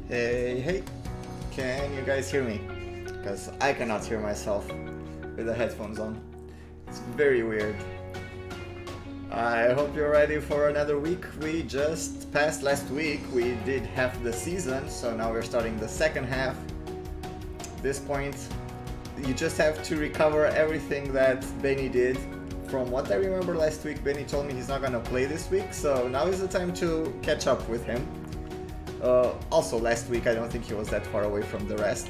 Hey, hey, can you guys hear me? Because I cannot hear myself with the headphones on. It's very weird. I hope you're ready for another week. We just passed last week. We did half the season, so now we're starting the second half. At this point, you just have to recover everything that Benny did. From what I remember last week, Benny told me he's not gonna play this week, so now is the time to catch up with him. Also, last week I don't think he was that far away from the rest.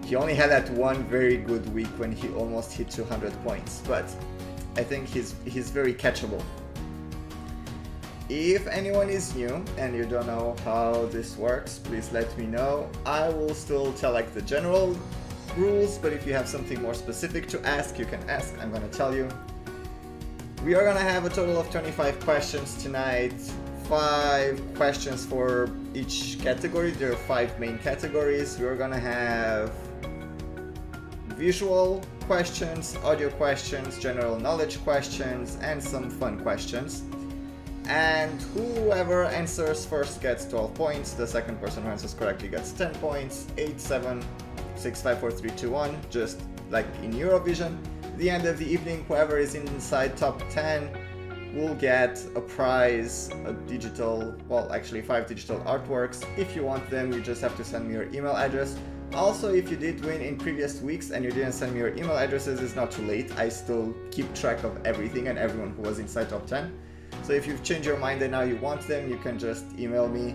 He only had that one very good week when he almost hit 200 points, but I think he's very catchable. If anyone is new and you don't know how this works, please let me know. I will still tell like the general rules, but if you have something more specific to ask, you can ask. I'm gonna tell you. We are gonna have a total of 25 questions tonight. 5 questions for each category. There are 5 main categories. We're gonna have visual questions, audio questions, general knowledge questions, and some fun questions. And whoever answers first gets 12 points. The second person who answers correctly gets 10 points. 8, 7, 6, 5, 4, 3, 2, 1, just like in Eurovision. At the end of the evening, whoever is inside top 10 will get a prize, a digital, well actually 5 digital artworks. If you want them, you just have to send me your email address. Also, if you did win in previous weeks and you didn't send me your email addresses, it's not too late. I still keep track of everything and everyone who was inside top 10. So if you've changed your mind and now you want them, you can just email me.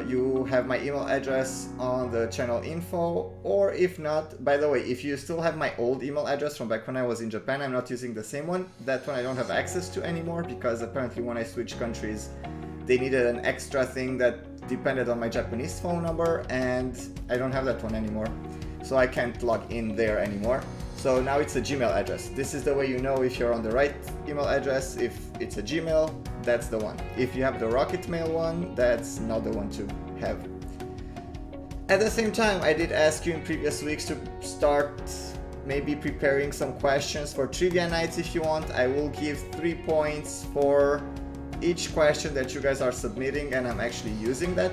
You have my email address on the channel info, or if not, by the way, if you still have my old email address from back when I was in Japan, I'm not using the same one. That one I don't have access to anymore because apparently when I switched countries, they needed an extra thing that depended on my Japanese phone number, and I don't have that one anymore. So I can't log in there anymore. So now it's a Gmail address. This is the way you know if you're on the right email address. If it's a Gmail, that's the one. If you have the Rocket Mail one, that's not the one to have. At the same time, I did ask you in previous weeks to start maybe preparing some questions for trivia nights if you want. I will give 3 points for each question that you guys are submitting, and I'm actually using that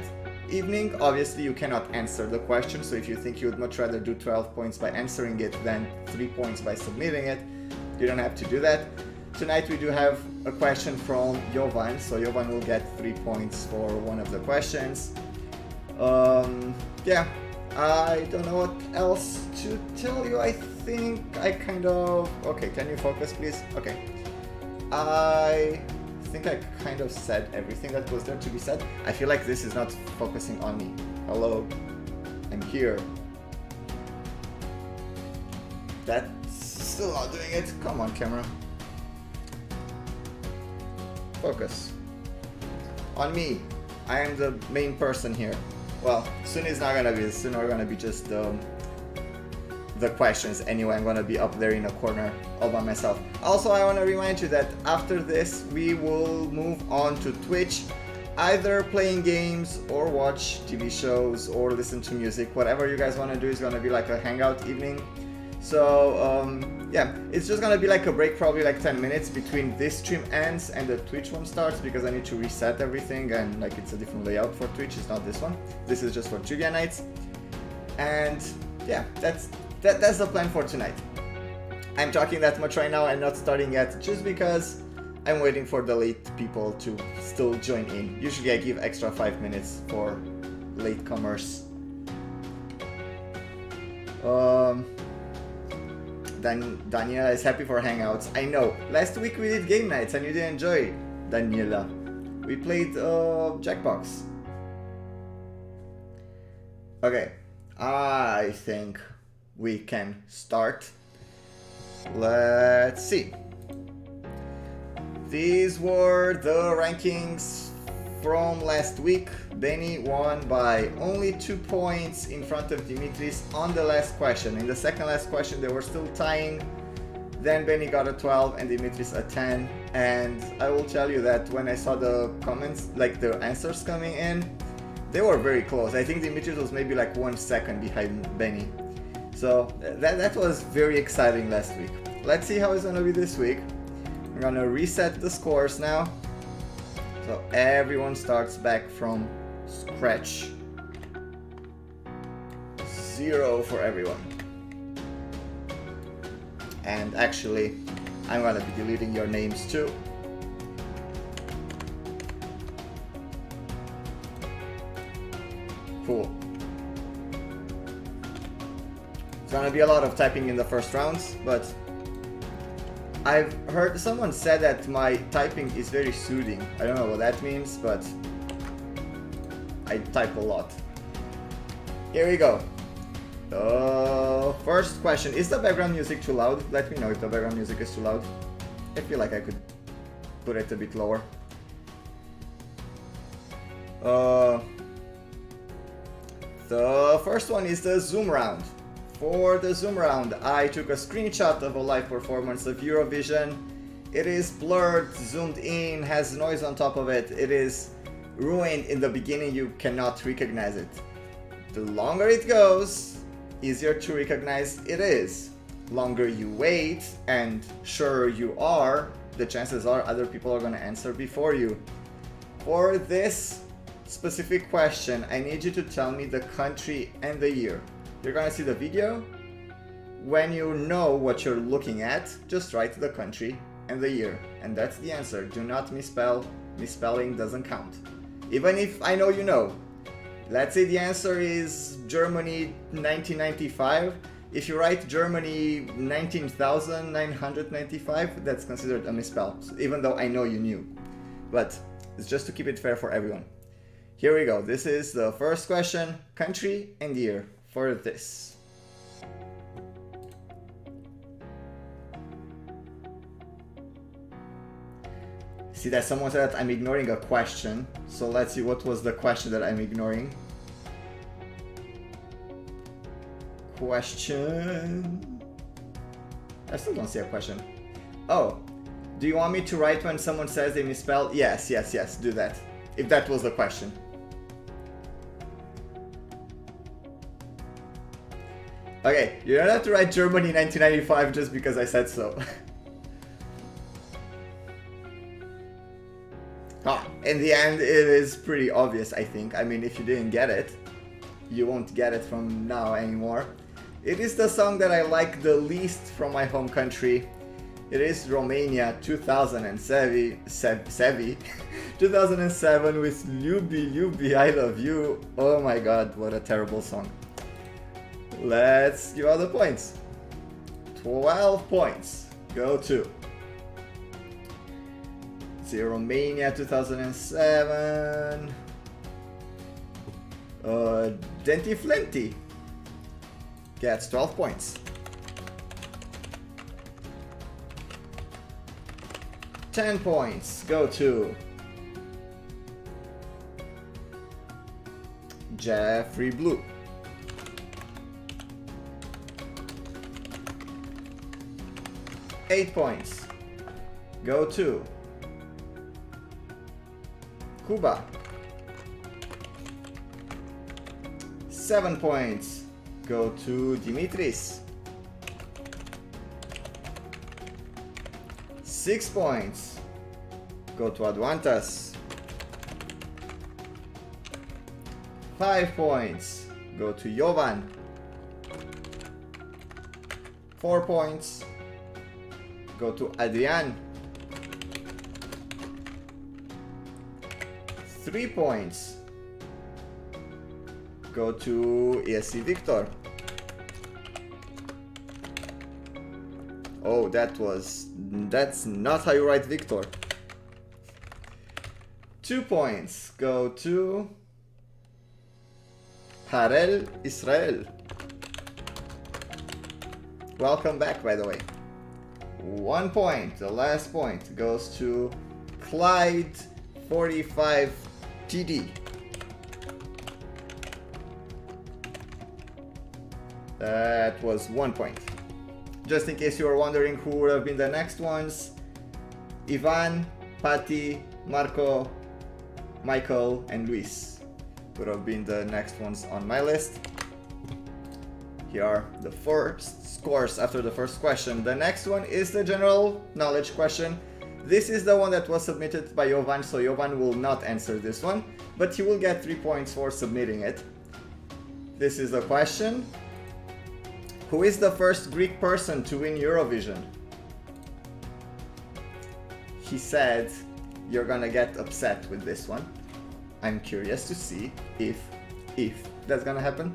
evening. Obviously you cannot answer the question, so if you think you would much rather do 12 points by answering it than 3 points by submitting it, you don't have to do that. Tonight we do have a question from Jovan, so Jovan will get 3 points for one of the questions. Yeah, I don't know what else to tell you. I think I kind of... Okay, can you focus please? Okay. I think I kind of said everything that was there to be said. I feel like this is not focusing on me. Hello, I'm here. That's still not doing it. Come on, camera. Focus. On me. I am the main person here. Well, soon it's not gonna be. Soon we're gonna be just the questions. Anyway, I'm gonna be up there in a corner all by myself. Also, I want to remind you that after this we will move on to Twitch, either playing games or watch TV shows or listen to music. Whatever you guys want to do is gonna be like a hangout evening. So yeah, it's just gonna be like a break, probably like 10 minutes between this stream ends and the Twitch one starts, because I need to reset everything, and like it's a different layout for Twitch. It's not this one. This is just for trivia nights. And yeah, that's the plan for tonight. I'm talking that much right now and not starting yet just because I'm waiting for the late people to still join in. Usually I give extra 5 minutes for latecomers. Daniela is happy for hangouts. I know. Last week we did game nights and you did enjoy, Daniela. We played Jackbox. Okay, I think we can start. Let's see. These were the rankings from last week. Benny won by only 2 points in front of Dimitris on the last question. In the second last question they were still tying. Then Benny got a 12 and Dimitris a 10. And I will tell you that when I saw the comments, like the answers coming in, they were very close. I think Dimitris was maybe like 1 second behind Benny. So that was very exciting last week. Let's see how it's gonna be this week. I'm gonna reset the scores now. So everyone starts back from scratch. 0 for everyone. And actually, I'm gonna be deleting your names too. Cool. It's gonna be a lot of typing in the first rounds, but I've heard someone said that my typing is very soothing. I don't know what that means, but I type a lot. Here we go. First question, is the background music too loud? Let me know if the background music is too loud. I feel like I could put it a bit lower. The first one is the zoom round. For the zoom round, I took a screenshot of a live performance of Eurovision. It is blurred, zoomed in, has noise on top of it. It is ruined in the beginning, you cannot recognize it. The longer it goes, easier to recognize it is. Longer you wait, and sure you are, the chances are other people are gonna answer before you. For this specific question, I need you to tell me the country and the year. You're gonna see the video. When you know what you're looking at, just write the country and the year. And that's the answer. Do not misspell. Misspelling doesn't count. Even if I know you know. Let's say the answer is Germany 1995. If you write Germany 19,995, that's considered a misspell, even though I know you knew. But it's just to keep it fair for everyone. Here we go. This is the first question, country and year for this. See that someone said that I'm ignoring a question. So let's see what was the question that I'm ignoring. Question. I still don't see a question. Oh, do you want me to write when someone says they misspell? Yes, yes, yes, do that. If that was the question. Okay, you don't have to write Germany 1995 just because I said so. In the end, it is pretty obvious, I think. I mean, if you didn't get it, you won't get it from now anymore. It is the song that I like the least from my home country. It is Romania 2007, 2007 with Ljubi Ljubi I Love You. Oh my god, what a terrible song. Let's give out the points. 12 points. Go to. See, Romania 2007. Dentiflenti gets 12 points. 10 points go to Jeffrey Blue. 8 points go to Cuba. 7 points go to Dimitris. 6 points go to Adwantas. 5 points go to Jovan. 4 points go to Adrian. 3 points go to ESC Victor. Oh, that's not how you write Victor. 2 points go to Harel Israel. Welcome back, by the way. 1 point, the last point, goes to Clyde 45 TD. That was 1 point. Just in case you were wondering who would have been the next ones, Ivan, Patti, Marco, Michael, and Luis would have been the next ones on my list. Here are the first scores after the first question. The next one is the general knowledge question. This is the one that was submitted by Jovan, so Jovan will not answer this one, but he will get 3 points for submitting it. This is the question. Who is the first Greek person to win Eurovision? He said you're gonna get upset with this one. I'm curious to see if that's gonna happen.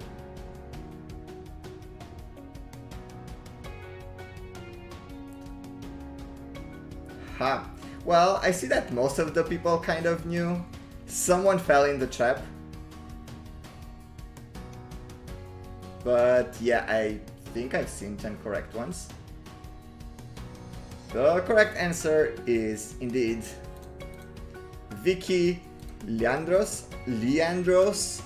Ha. Well, I see that most of the people kind of knew. Someone fell in the trap. But yeah, I think I've seen 10 correct ones. The correct answer is indeed Vicky Leandros.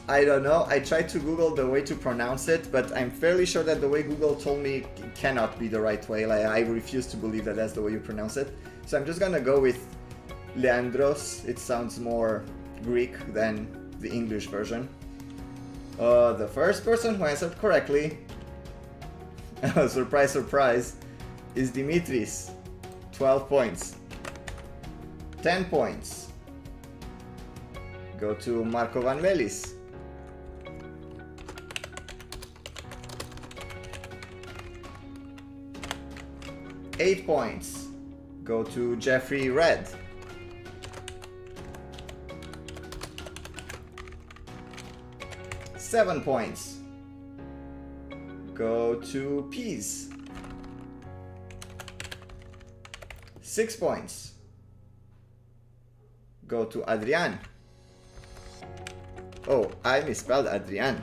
I don't know. I tried to Google the way to pronounce it, but I'm fairly sure that the way Google told me it cannot be the right way. Like, I refuse to believe that that's the way you pronounce it. So I'm just gonna go with Leandros. It sounds more Greek than the English version. The first person who answered correctly, surprise, surprise, is Dimitris. 12 points. 10 points go to Marco Van Melis. 8 points go to Jeffrey Red. 7 points go to Peas. 6 points go to Adrian. Oh, I misspelled Adrian.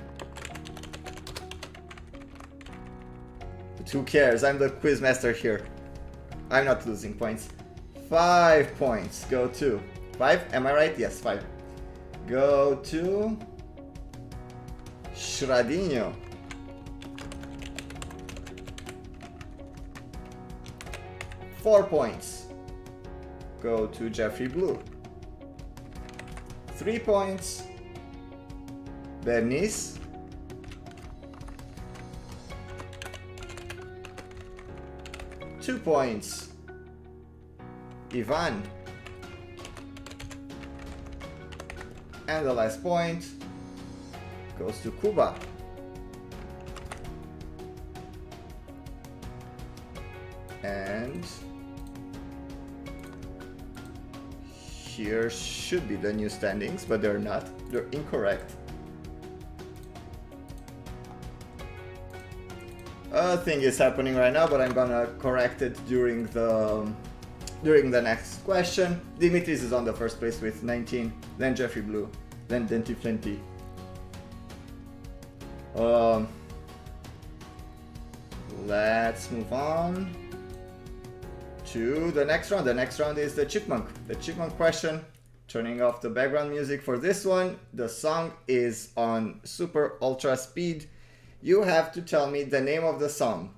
But who cares? I'm the quiz master here. I'm not losing points. 5 points go to... 5? Am I right? Yes, 5. Go to... Shradinho. 4 points go to Jeffrey Blue. 3 points, Bernice. 2 points, Ivan. And the last point goes to Cuba. And here should be the new standings, but they're not. They're incorrect. A thing is happening right now, but I'm gonna correct it during the next question. Dimitris is on the first place with 19, then Jeffrey Blue, then Denti Plenty. Let's move on to the next round. The next round is the chipmunk. The chipmunk question. Turning off the background music for this one. The song is on super ultra speed. You have to tell me the name of the song.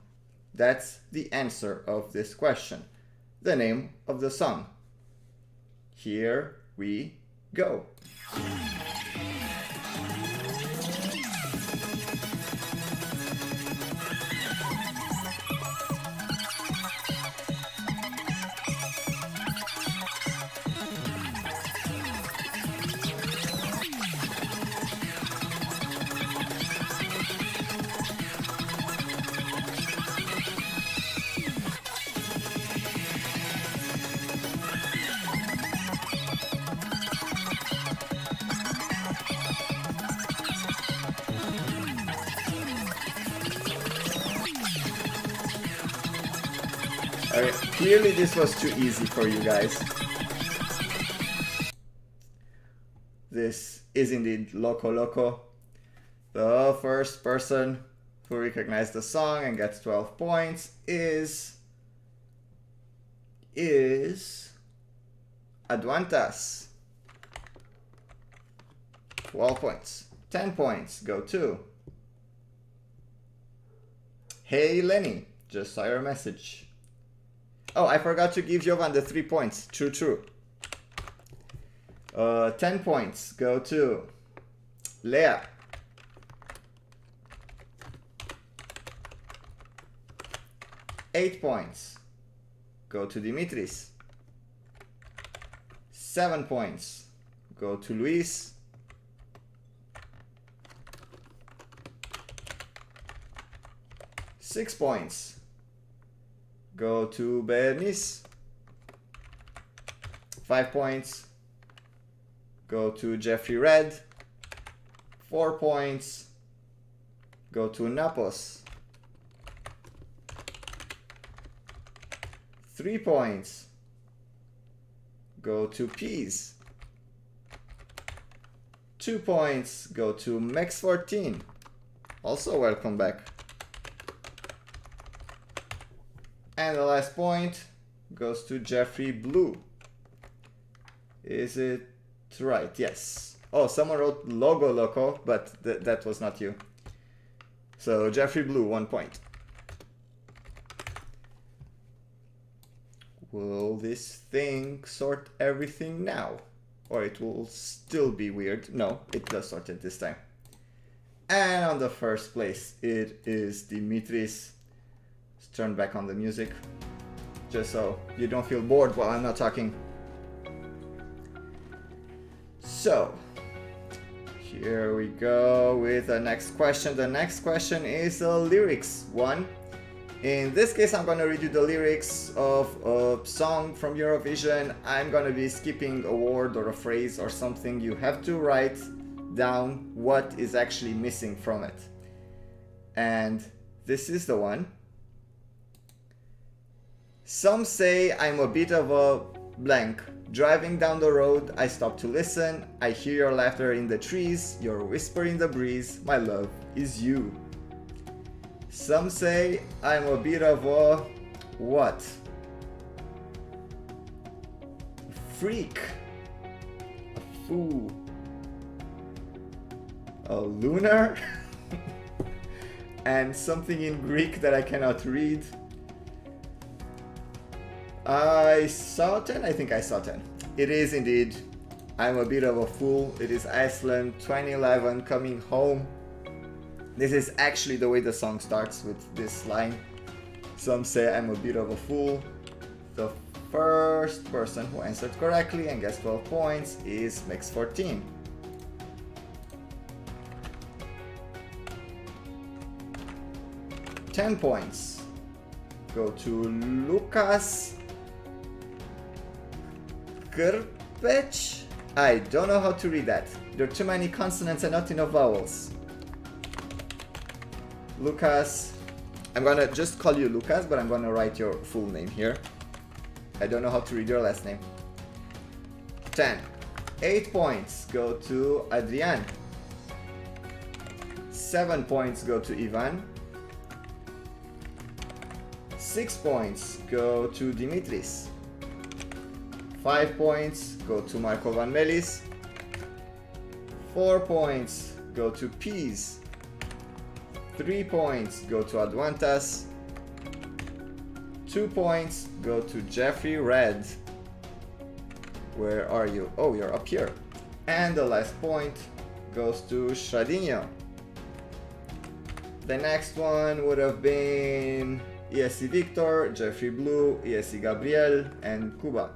That's the answer of this question. The name of the song. Here we go. Alright, clearly this was too easy for you guys. This is indeed Loco Loco. The first person who recognized the song and gets 12 points is Aduantas. 12 points. 10 points go to Hey Lenny, just saw your message. Oh, I forgot to give Jovan the 3 points. True. 10 points go to Lea. 8 points go to Dimitris. 7 points go to Luis. 6 points go to Bernice. 5 points go to Jeffrey Red. 4 points go to Napos. 3 points go to Peas. 2 points go to Mex14. Also welcome back. And the last point goes to Jeffrey Blue. Is it right? Yes. Oh, someone wrote Logo Loco, but that was not you. So Jeffrey Blue, 1 point. Will this thing sort everything now? Or it will still be weird? No, it does sort it this time. And on the first place, it is Dimitris. Let's turn back on the music, just so you don't feel bored while I'm not talking. So, here we go with the next question. The next question is a lyrics one. In this case, I'm gonna read you the lyrics of a song from Eurovision. I'm gonna be skipping a word or a phrase or something. You have to write down what is actually missing from it. And this is the one. Some say I'm a bit of a blank. Driving down the road, I stop to listen. I hear your laughter in the trees, your whisper in the breeze. My love is you. Some say I'm a bit of a what? Freak. A fool. A lunar. And something in Greek that I cannot read. I saw 10? I think I saw 10. It is indeed I'm a bit of a fool. It is Iceland 2011 coming home. This is actually the way the song starts, with this line. Some say I'm a bit of a fool. The first person who answered correctly and gets 12 points is Mex14. $10 points go to Lucas Krpech. I don't know how to read that. There are too many consonants and not enough vowels. Lucas, I'm gonna just call you Lucas, but I'm gonna write your full name here. I don't know how to read your last name. 10. 8 points go to Adrian. 7 points go to Ivan. 6 points go to Dimitris. 5 points go to Marco Van Melis. 4 points go to Peas. 3 points go to Adwantas. 2 points go to Jeffrey Red. Where are you? Oh, you're up here. And the last point goes to Shradinho. The next one would have been ESC Victor, Jeffrey Blue, ESC Gabriel, and Cuba.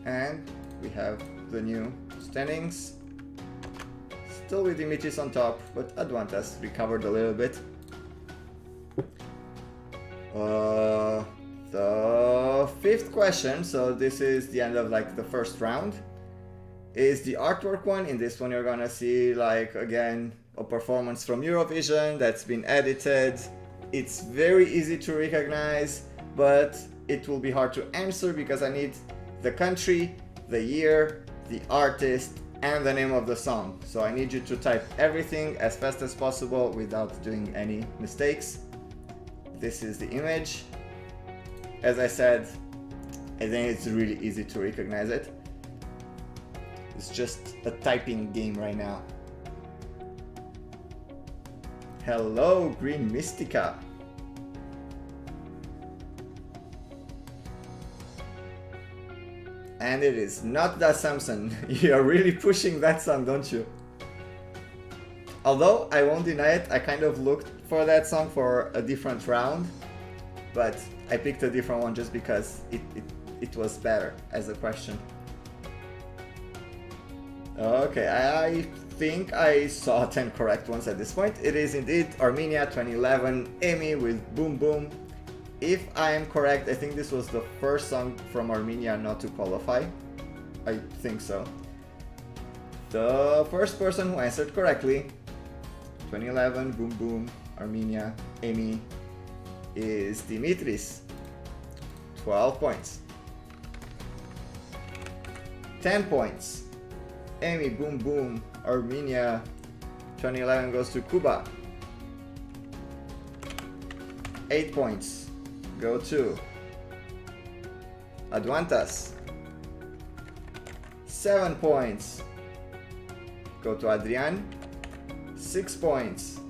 And we have the new standings. Still with Dimitris on top, but Adwantas recovered a little bit. The fifth question, so this is the end of like the first round, is the artwork one. In this one you're gonna see like again a performance from Eurovision that's been edited. It's very easy to recognize, but it will be hard to answer because I need the country, the year, the artist, and the name of the song. So I need you to type everything as fast as possible without doing any mistakes. This is the image. As I said, I think it's really easy to recognize it. It's just a typing game right now. Hello, Green Mystica. And it is not that Samson. You're really pushing that song, don't you? Although I won't deny it, I kind of looked for that song for a different round, but I picked a different one just because it was better as a question. Okay, I think I saw 10 correct ones at this point. It is indeed Armenia 2011, Amy with Boom Boom. If I am correct, I think this was the first song from Armenia not to qualify. I think so. The first person who answered correctly, 2011, Boom Boom, Armenia, Amy, is Dimitris. 12 points. 10 points. Amy, Boom Boom, Armenia, 2011 goes to Cuba. 8 points go to Adwantas. 7 points go to Adrian. 6 points.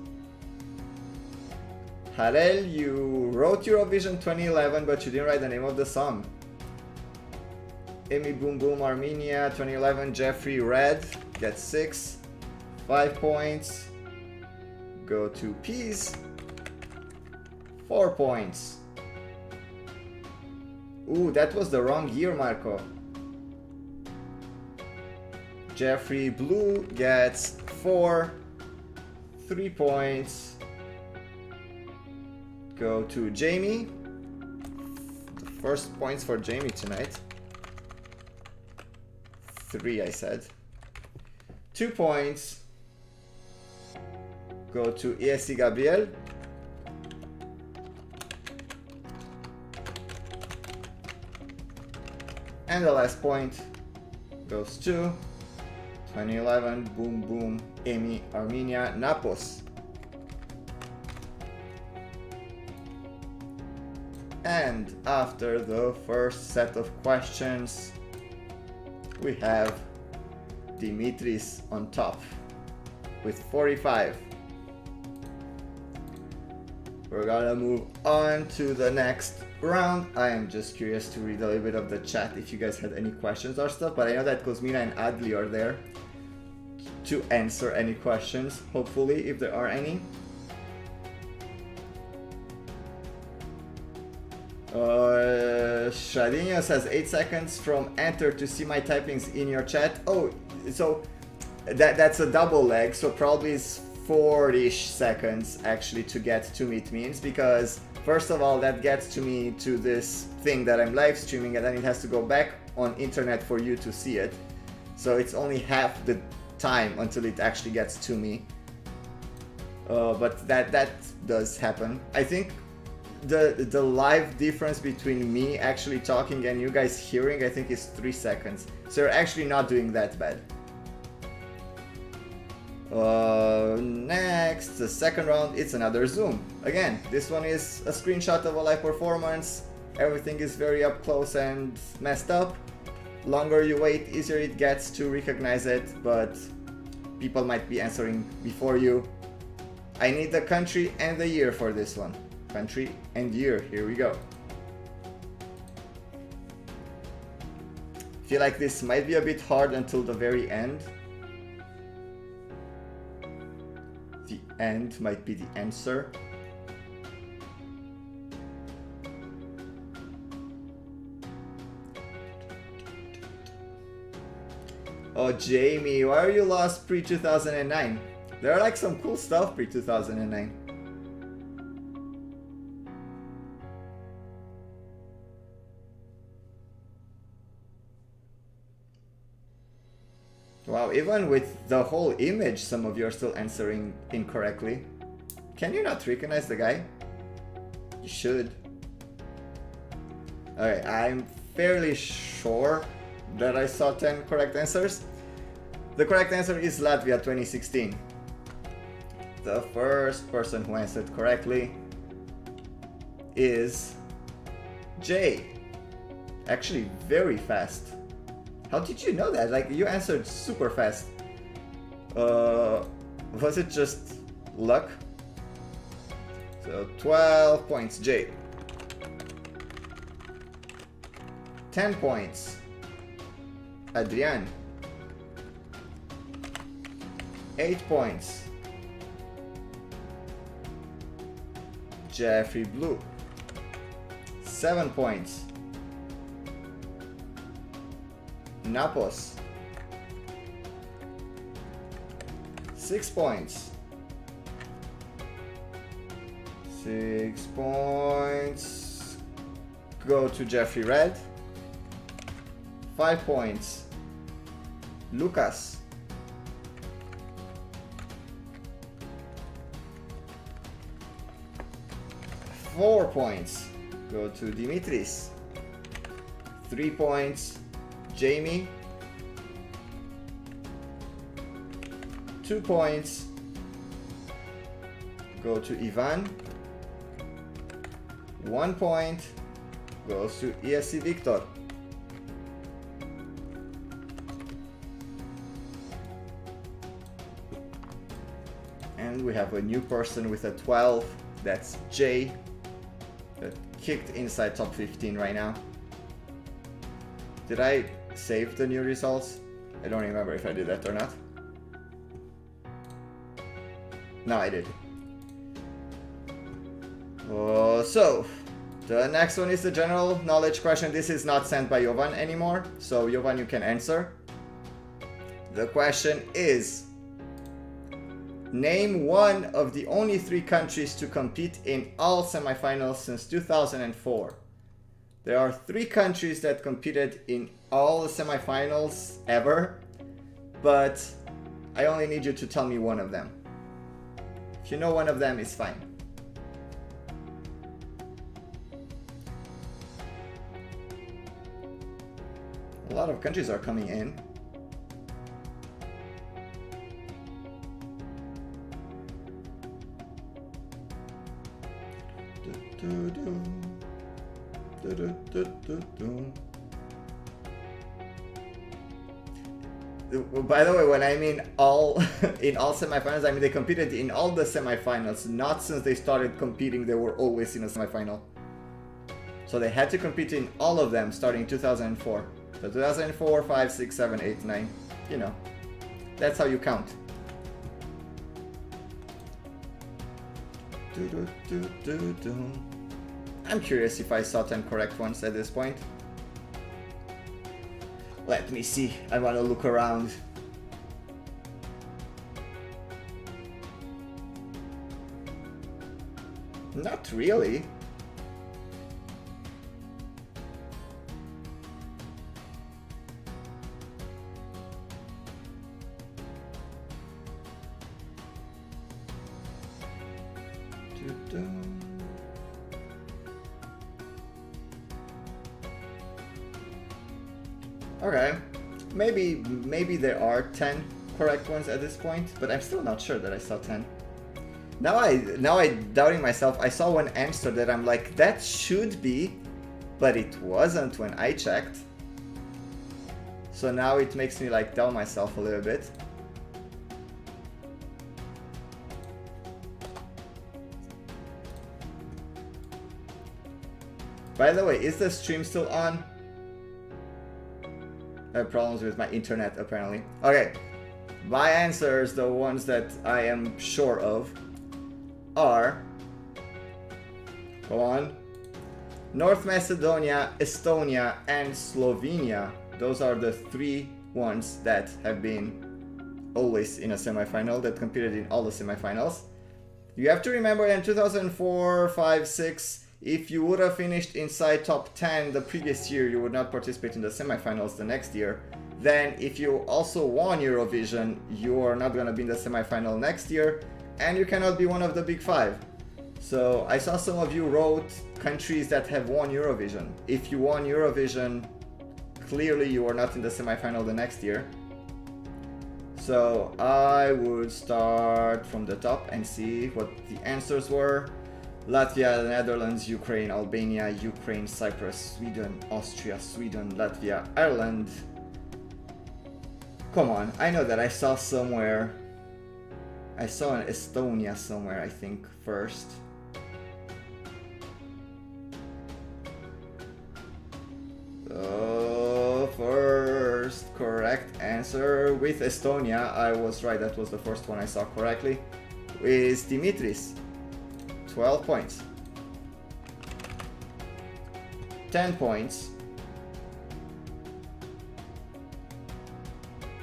Harel, you wrote Eurovision 2011, but you didn't write the name of the song. Amy, Boom Boom, Armenia 2011, Jeffrey Red gets 6. 5 points go to Peas. 4 points. Ooh, that was the wrong year, Marco. Jeffrey Blue gets 4. 3 points go to Jamie. The first points for Jamie tonight. 3, I said. 2 points go to ESC Gabriel. And the last point goes to 2011 Boom Boom, Amy, Armenia, Napos. And after the first set of questions, we have Dimitris on top with 45. We're gonna move on to the next round. I am just curious to read a little bit of the chat if you guys had any questions or stuff, but I know that Cosmina and Adli are there to answer any questions, hopefully, if there are any. Shadinho says 8 seconds from enter to see my typings in your chat. Oh, so that's a double leg, so probably it's 4-ish seconds actually to get to me. It means, because first of all, that gets to me to this thing that I'm live streaming, and then it has to go back on internet for you to see it. So it's only half the time until it actually gets to me. But that does happen. I think the live difference between me actually talking and you guys hearing, I think, is 3 seconds. So you're actually not doing that bad. Next, the second round, it's another Zoom. Again, this one is a screenshot of a live performance. Everything is very up close and messed up. Longer you wait, easier it gets to recognize it, but people might be answering before you. I need the country and the year for this one. Country and year, here we go. Feel like this might be a bit hard until the very end. The end might be the answer. Oh, Jamie, why are you lost pre-2009? There are like some cool stuff pre-2009. Wow, even with the whole image, some of you are still answering incorrectly. Can you not recognize the guy? You should. Okay, I'm fairly sure that I saw 10 correct answers. The correct answer is Latvia 2016. The first person who answered correctly is Jay. Actually, very fast. How did you know that? Like, you answered super fast. Was it just luck? So 12 points, Jay. 10 points, Adrian. 8 points, Jeffrey Blue. 7 points, Napos. 6 points. 6 points go to Jeffrey Red. 5 points, Lucas. 4 points go to Dimitris. 3 points, Jamie. 2 points go to Ivan. 1 point goes to ESC Victor. And we have a new person with a 12, that's Jay, that kicked inside top 15 right now. Did I save the new results? I don't remember if I did that or not. No, I did. So, the next one is the general knowledge question. This is not sent by Jovan anymore, so Jovan, you can answer. The question is, name one of the only 3 countries to compete in all semifinals since 2004. There are 3 countries that competed in all the semifinals ever, but I only need you to tell me one of them. If you know one of them, it's fine. A lot of countries are coming in. By the way, when I mean all in all semifinals, I mean they competed in all the semifinals, not since they started competing, they were always in a semifinal. So they had to compete in all of them starting 2004. So 2004, 5, 6, 7, 8, 9, you know, that's how you count. I'm curious if I saw 10 correct ones at this point. Let me see, I want to look around. Not really. Okay, maybe there are 10 correct ones at this point, but I'm still not sure that I saw 10. Now I doubting myself. I saw one answer that I'm like, that should be, but it wasn't when I checked. So now it makes me like doubt myself a little bit. By the way, is the stream still on? I have problems with my internet apparently. Okay, my answers, the ones that I am sure of, are, go on, North Macedonia, Estonia, and Slovenia. Those are the 3 ones that have been always in a semifinal, that competed in all the semifinals. You have to remember in 2004, 5, 6, if you would have finished inside top 10 the previous year, you would not participate in the semifinals the next year. Then if you also won Eurovision, you are not going to be in the semifinal next year, and you cannot be one of the big 5. So I saw some of you wrote countries that have won Eurovision. If you won Eurovision, clearly you are not in the semifinal the next year. So I would start from the top and see what the answers were. Latvia, Netherlands, Ukraine, Albania, Ukraine, Cyprus, Sweden, Austria, Sweden, Latvia, Ireland. Come on, I know that I saw somewhere. I saw an Estonia somewhere, I think, first. First correct answer with Estonia, I was right, that was the first one I saw correctly, is Dimitris. 12 points. 10 points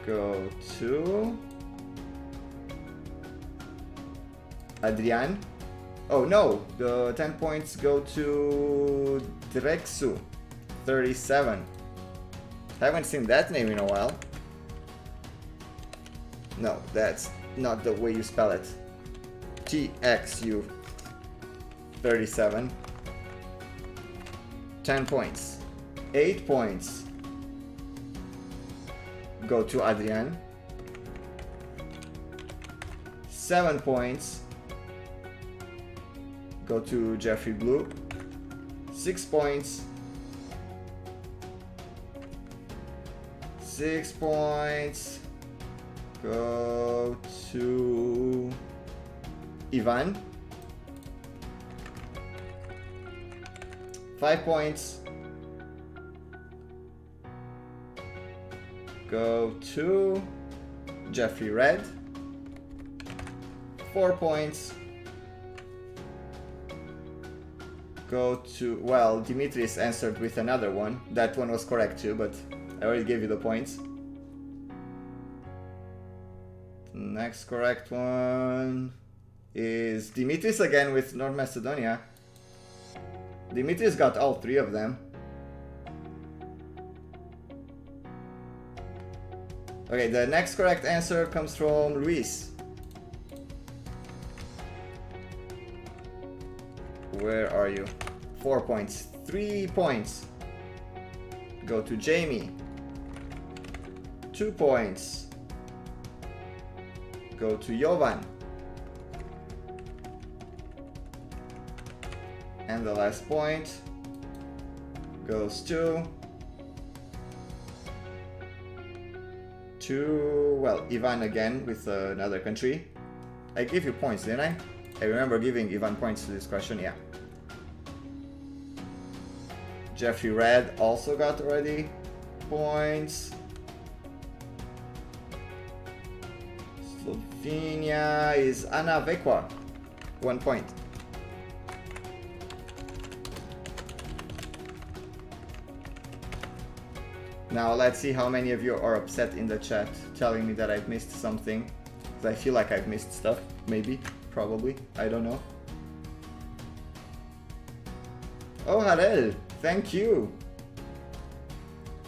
go to Adrian. Oh no, the 10 points go to Drexu, 37. Haven't seen that name in a while. No, that's not the way you spell it. TXU, 37. 10 points. 8 points go to Adrian. 7 points go to Jeffrey Blue. 6 points. 6 points go to Ivan. 5 points go to Jeffrey Red. 4 points go to, well, Dimitris answered with another one. That one was correct too, but I already gave you the points. Next correct one is Dimitris again with North Macedonia. Dimitris got all 3 of them. Okay, the next correct answer comes from Luis. Where are you? 4 points. 3 points go to Jamie. 2 points go to Jovan. And the last point goes to well, Ivan again with another country. I gave you points, didn't I? I remember giving Ivan points to this question, yeah. Jeffrey Red also got already points. Slovenia is Ana Vekwa, 1 point. Now let's see how many of you are upset in the chat, telling me that I've missed something. Because I feel like I've missed stuff, maybe, probably, I don't know. Oh, Harel, thank you.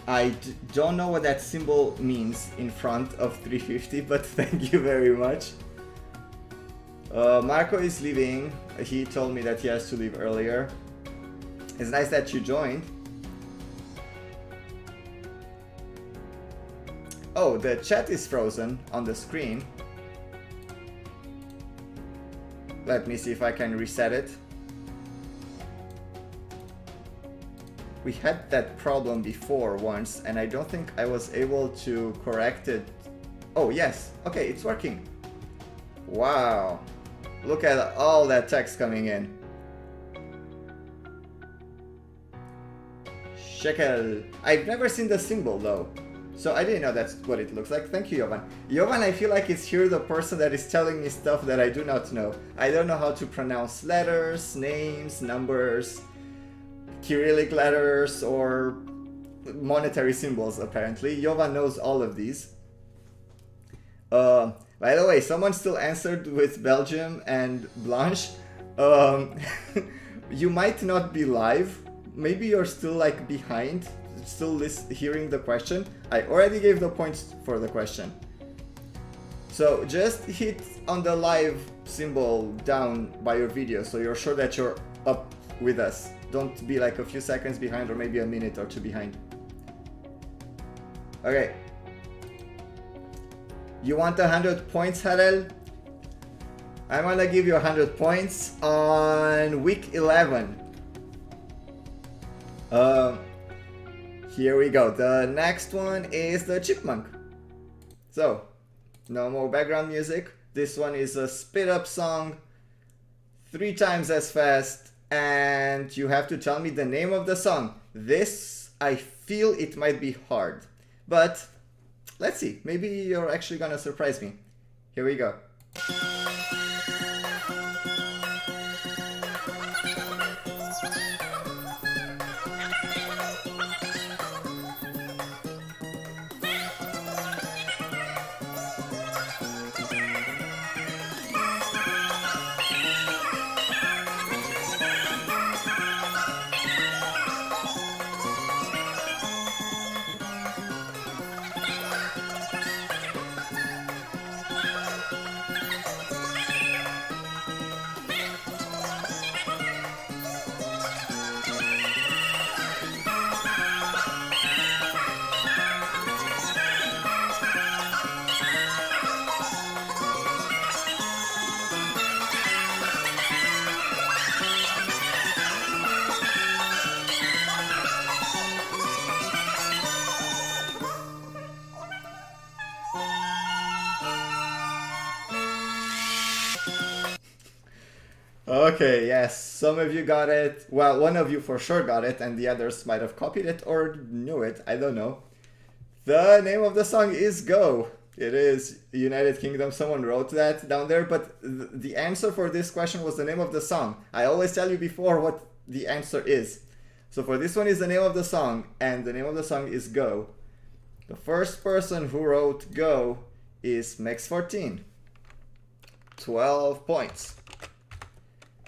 I don't know what that symbol means in front of 350, but thank you very much. Marco is leaving. He told me that he has to leave earlier. It's nice that you joined. Oh, the chat is frozen on the screen. Let me see if I can reset it. We had that problem before once, and I don't think I was able to correct it. Oh, yes. Okay, it's working. Wow. Look at all that text coming in. Shekel. I've never seen the symbol though, so I didn't know that's what it looks like. Thank you, Jovan. Jovan, I feel like it's here the person that is telling me stuff that I do not know. I don't know how to pronounce letters, names, numbers, Cyrillic letters, or monetary symbols, apparently. Jovan knows all of these. By the way, someone still answered with Belgium and Blanche. You might not be live. Maybe you're still like behind, still hearing the question. I already gave the points for the question. So just hit on the live symbol down by your video so you're sure that you're up with us. Don't be like a few seconds behind or maybe a minute or two behind. Okay. You want 100 points, Harel? I'm gonna give you 100 points on week 11. Here we go. The next one is the chipmunk. So, no more background music. This one is a speed up song, 3 times as fast, and you have to tell me the name of the song. This, I feel it might be hard, but let's see. Maybe you're actually gonna surprise me. Here we go. Okay, yes, some of you got it. Well, one of you for sure got it, and the others might have copied it or knew it. I don't know. The name of the song is Go. It is United Kingdom. Someone wrote that down there, but the answer for this question was the name of the song. I always tell you before what the answer is. So for this one is the name of the song, and the name of the song is Go. The first person who wrote Go is Max14. 12 points.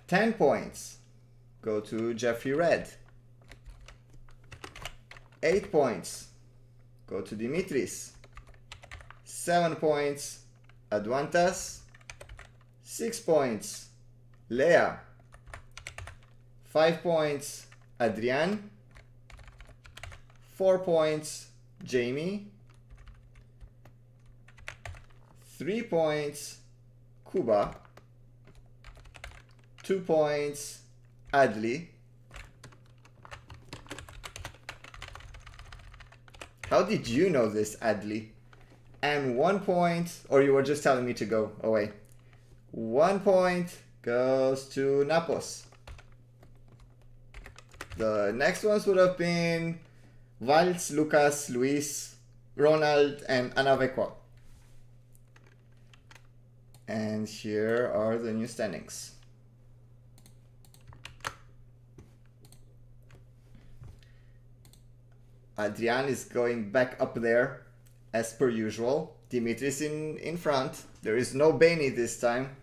10 points go to Jeffrey Red. 8 points go to Dimitris. 7 points, Adwantas. 6 points, Lea. 5 points, Adrian. 4 points, Jamie. 3 points, Kuba. 2 points, Adli. How did you know this, Adli? And 1 point, or you were just telling me to go away. 1 point goes to Napos. The next ones would have been Valls, Lucas, Luis, Ronald, and Anavequa. And here are the new standings. Adrian is going back up there as per usual. Dimitris in front. There is no Beni this time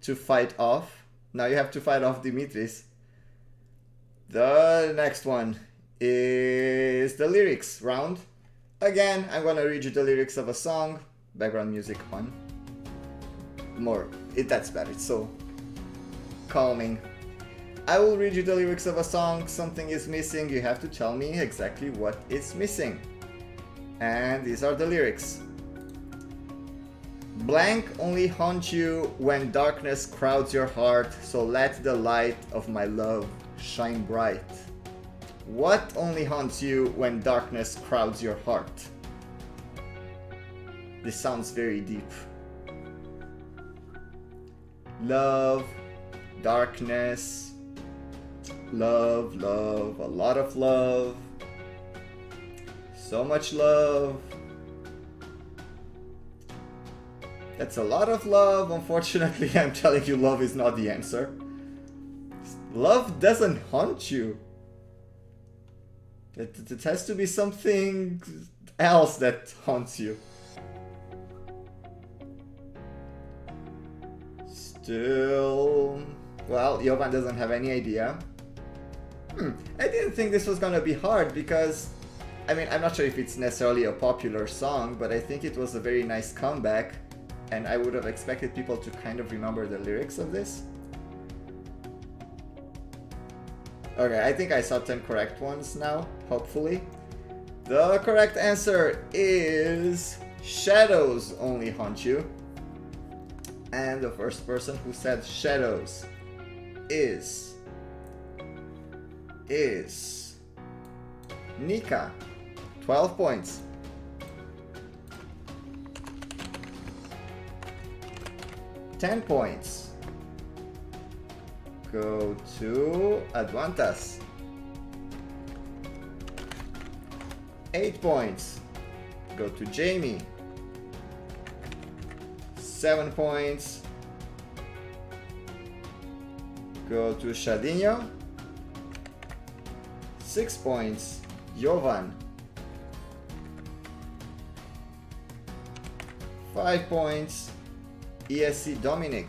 to fight off. Now you have to fight off Dimitris. The next one is the lyrics round. Again, I'm gonna read you the lyrics of a song. Background music on. That's better. It's so calming. I will read you the lyrics of a song. Something is missing. You have to tell me exactly what is missing. And these are the lyrics. Blank only haunt you when darkness crowds your heart, so let the light of my love shine bright. What only haunts you when darkness crowds your heart? This sounds very deep. Love, darkness, love, love, a lot of love, so much love. That's a lot of love. Unfortunately, I'm telling you, love is not the answer. Love doesn't haunt you. It has to be something else that haunts you. Still, well, Jovan doesn't have any idea. I didn't think this was gonna be hard because, I mean, I'm not sure if it's necessarily a popular song, but I think it was a very nice comeback, and I would have expected people to kind of remember the lyrics of this. Okay, I think I saw 10 correct ones now, hopefully. The correct answer is shadows only haunt you. And the first person who said shadows is Nika. 12 points. $10 points go to Adwantas. 8 points go to Jamie. 7 points go to Shadinho. 6 points, Jovan. 5 points, ESC Dominic.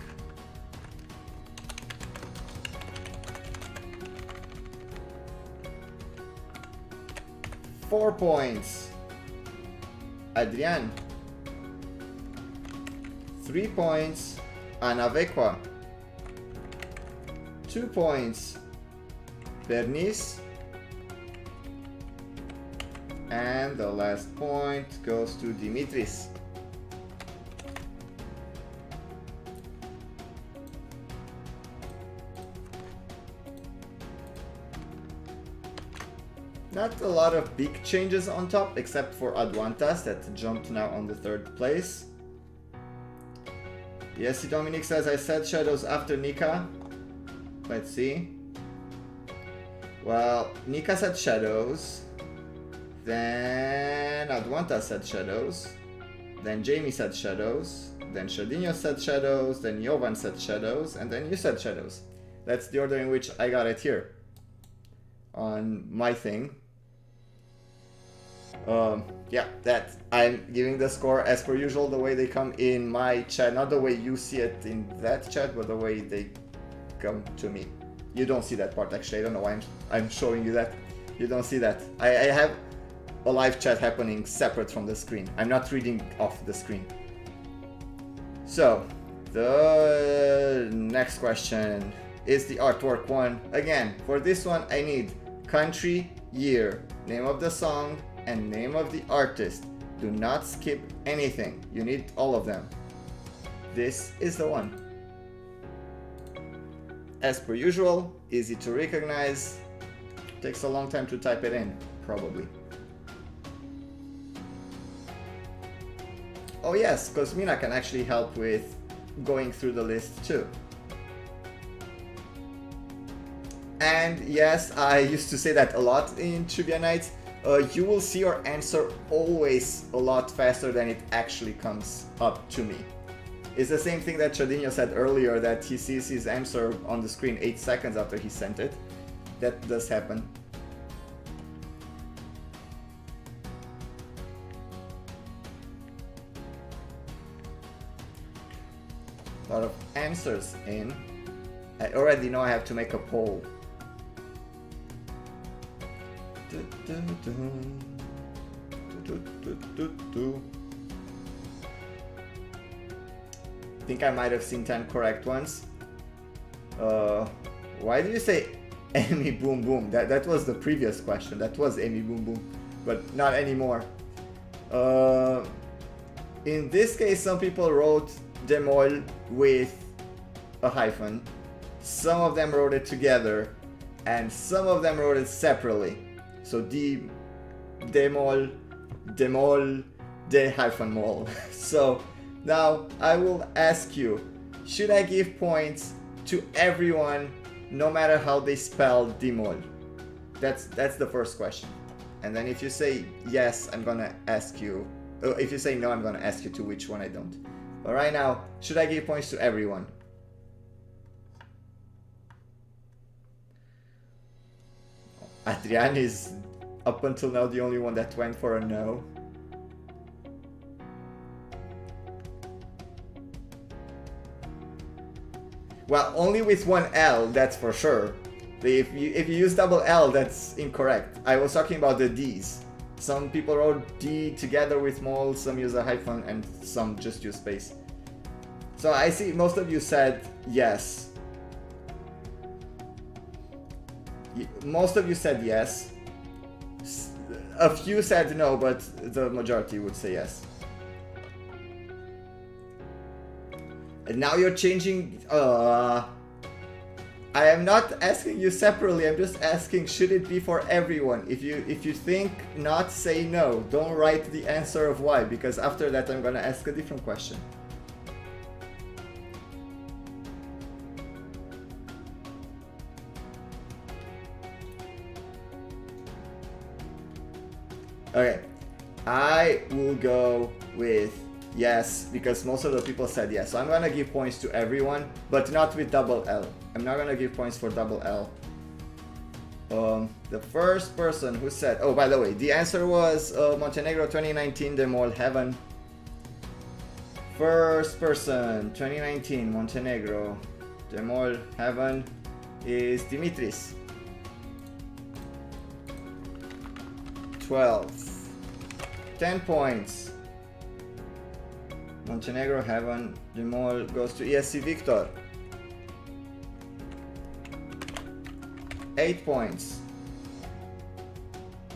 4 points, Adrian. 3 points, Anavequa. 2 points, Bernice. And the last point goes to Dimitris. Not a lot of big changes on top, except for Adwantas that jumped now on the 3rd place. Yes, Dominic says, I said shadows after Nika. Let's see. Well, Nika said Shadows. Then Adwanta said Shadows. Then Jamie said Shadows. Then Shadinho said Shadows. Then Jovan said Shadows. And then you said Shadows. That's the order in which I got it here on my thing. Yeah, that I'm giving the score as per usual, the way they come in my chat, not the way you see it in that chat, but the way they come to me. You don't see that part actually. I don't know why I'm showing you that. You don't see that. I have a live chat happening separate from the screen. I'm not reading off the screen. So the next question is the artwork one. Again, for this one I need country, year, name of the song, and name of the artist. Do not skip anything. You need all of them. This is the one. As per usual, easy to recognize. Takes a long time to type it in, probably. Oh yes, because Mina can actually help with going through the list too. And yes, I used to say that a lot in trivia nights. You will see your answer always a lot faster than it actually comes up to me. It's the same thing that Chadinho said earlier, that he sees his answer on the screen 8 seconds after he sent it. That does happen. A lot of answers in. I already know I have to make a poll. I think I might have seen 10 correct ones. Why did you say Amy Boom Boom? That was the previous question. That was Amy Boom Boom, but not anymore. In this case, some people wrote Demol with a hyphen. Some of them wrote it together, and some of them wrote it separately. So demol, de hyphen mol. So now I will ask you, should I give points to everyone no matter how they spell demol? That's the first question. And then if you say yes, I'm gonna ask you, if you say no, I'm gonna ask you to which one I don't. But right now, should I give points to everyone? Adrian is up until now the only one that went for a no. Well, only with one L, that's for sure. If you use double L, that's incorrect. I was talking about the D's. Some people wrote D together with mol, some use a hyphen, and some just use space. So I see most of you said yes. Most of you said yes. A few said no, but the majority would say yes. And now you're changing. I am not asking you separately. I'm just asking, should it be for everyone? If you think not, say no. Don't write the answer of why, because after that I'm gonna ask a different question. Okay, I will go with yes, because most of the people said yes. So I'm gonna give points to everyone, but not with double L. I'm not gonna give points for double L. The first person who said, oh, by the way, the answer was Montenegro 2019 Demol Heaven. First person, 2019 Montenegro Demol Heaven is Dimitris. 12. 10 points. Montenegro Heaven Demol goes to ESC Victor. 8 points.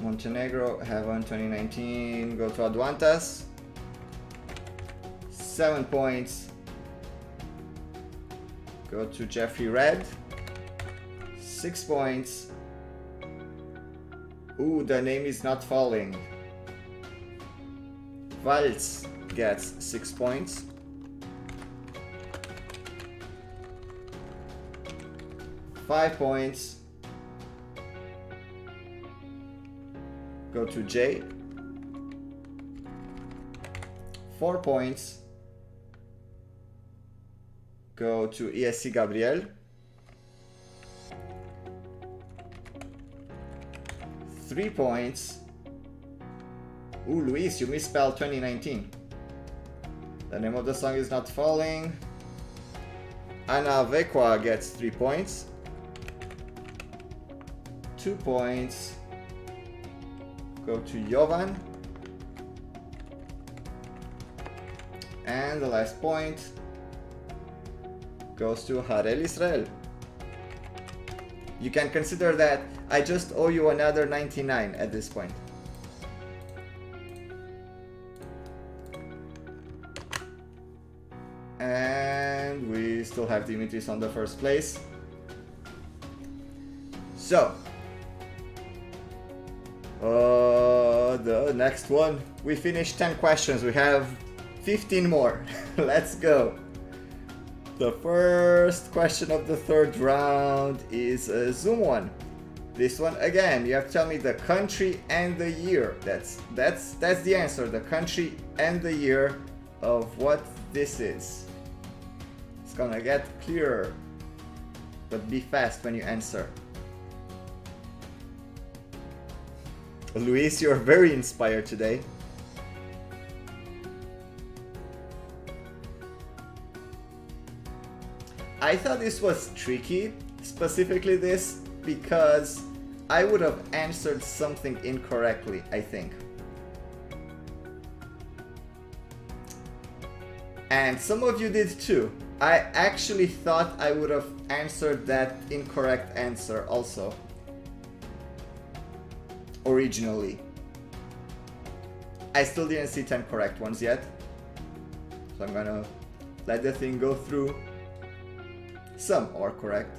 Montenegro Heaven 2019 go to Adwantas. 7 points. Go to Jeffrey Red. 6 points. Ooh, the name is not falling. Valz gets 6 points. 5 points go to Jay. 4 points go to ESC Gabriel. 3 points. Ooh, Luis, you misspelled 2019. The name of the song is not falling. Ana Vekwa gets 3 points. 2 points go to Jovan. And the last point goes to Harel Israel. You can consider that I just owe you another 99 at this point. And we still have Dimitris on the first place. So, the next one, we finished 10 questions. We have 15 more. Let's go. The first question of the third round is a Zoom one. This one again, you have to tell me the country and the year. That's the answer. The country and the year of what this is. It's gonna get clearer, but be fast when you answer. Luis, you're very inspired today. I thought this was tricky, specifically this, because I would have answered something incorrectly, I think. And some of you did too. I actually thought I would have answered that incorrect answer also. Originally. I still didn't see 10 correct ones yet. So I'm gonna let the thing go through. Some are correct.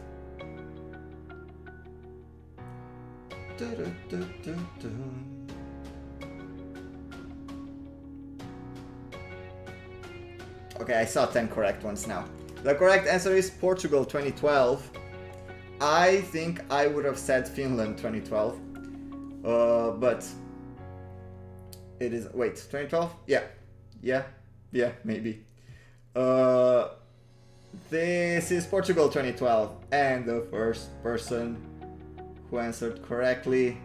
Okay, I saw 10 correct ones now. The correct answer is Portugal 2012. I think I would have said Finland 2012. But it is, wait, 2012? Yeah, maybe. This is Portugal 2012, and the first person who answered correctly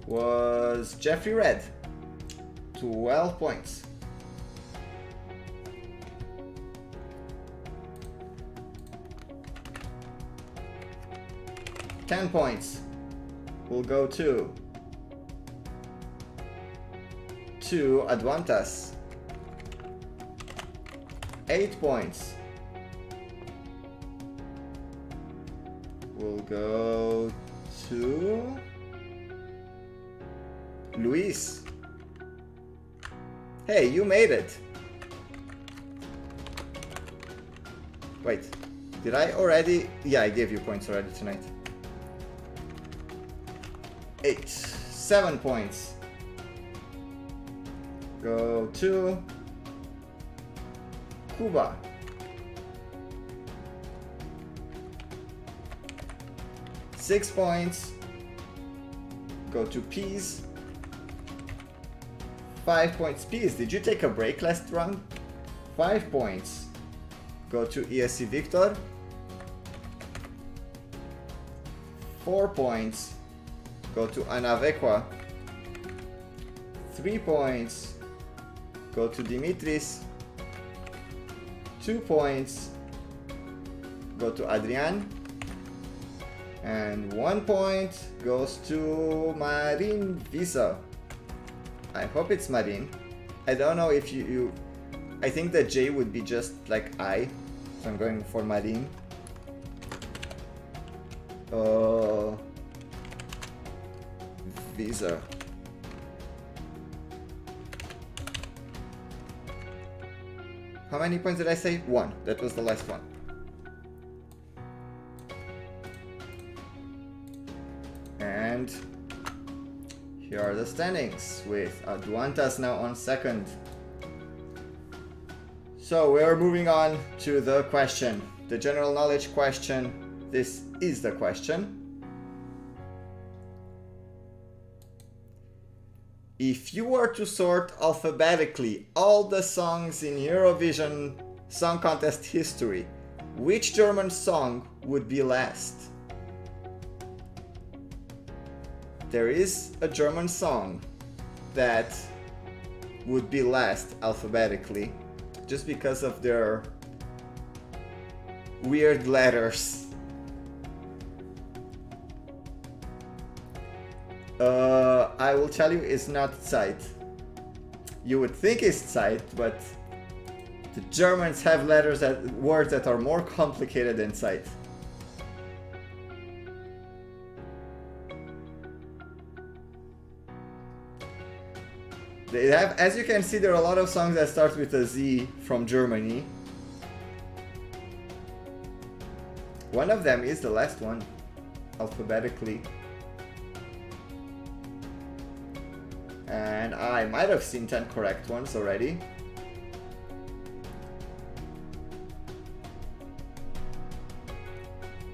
was Jeffrey Red. 12 points. $10 points will go to Advantas. 8 points will go to Luis. Hey, you made it. Wait, did I already? Yeah, I gave you points already tonight. 7 points go to Cuba. 6 points go to Peas. 5 points. Peas, did you take a break last round? 5 points go to ESC Victor. 4 points go to Ana Vekwa. 3 points go to Dimitris. 2 points go to Adrian. And 1 point goes to Marin Visa. I hope it's Marin. I don't know if you I think the J would be just like I. So I'm going for Marin. Visa. How many points did I say? 1. That was the last one. And here are the standings with Aduantas now on second. So we are moving on to the question, the general knowledge question This is the question. If you were to sort alphabetically all the songs in Eurovision Song Contest history, which German song would be last? There is a German song that would be last alphabetically just because of their weird letters. I will tell you, it's not Zeit. You would think it's Zeit, but the Germans have words that are more complicated than Zeit. They have, as you can see, there are a lot of songs that start with a Z from Germany. One of them is the last one, alphabetically. And I might have seen 10 correct ones already.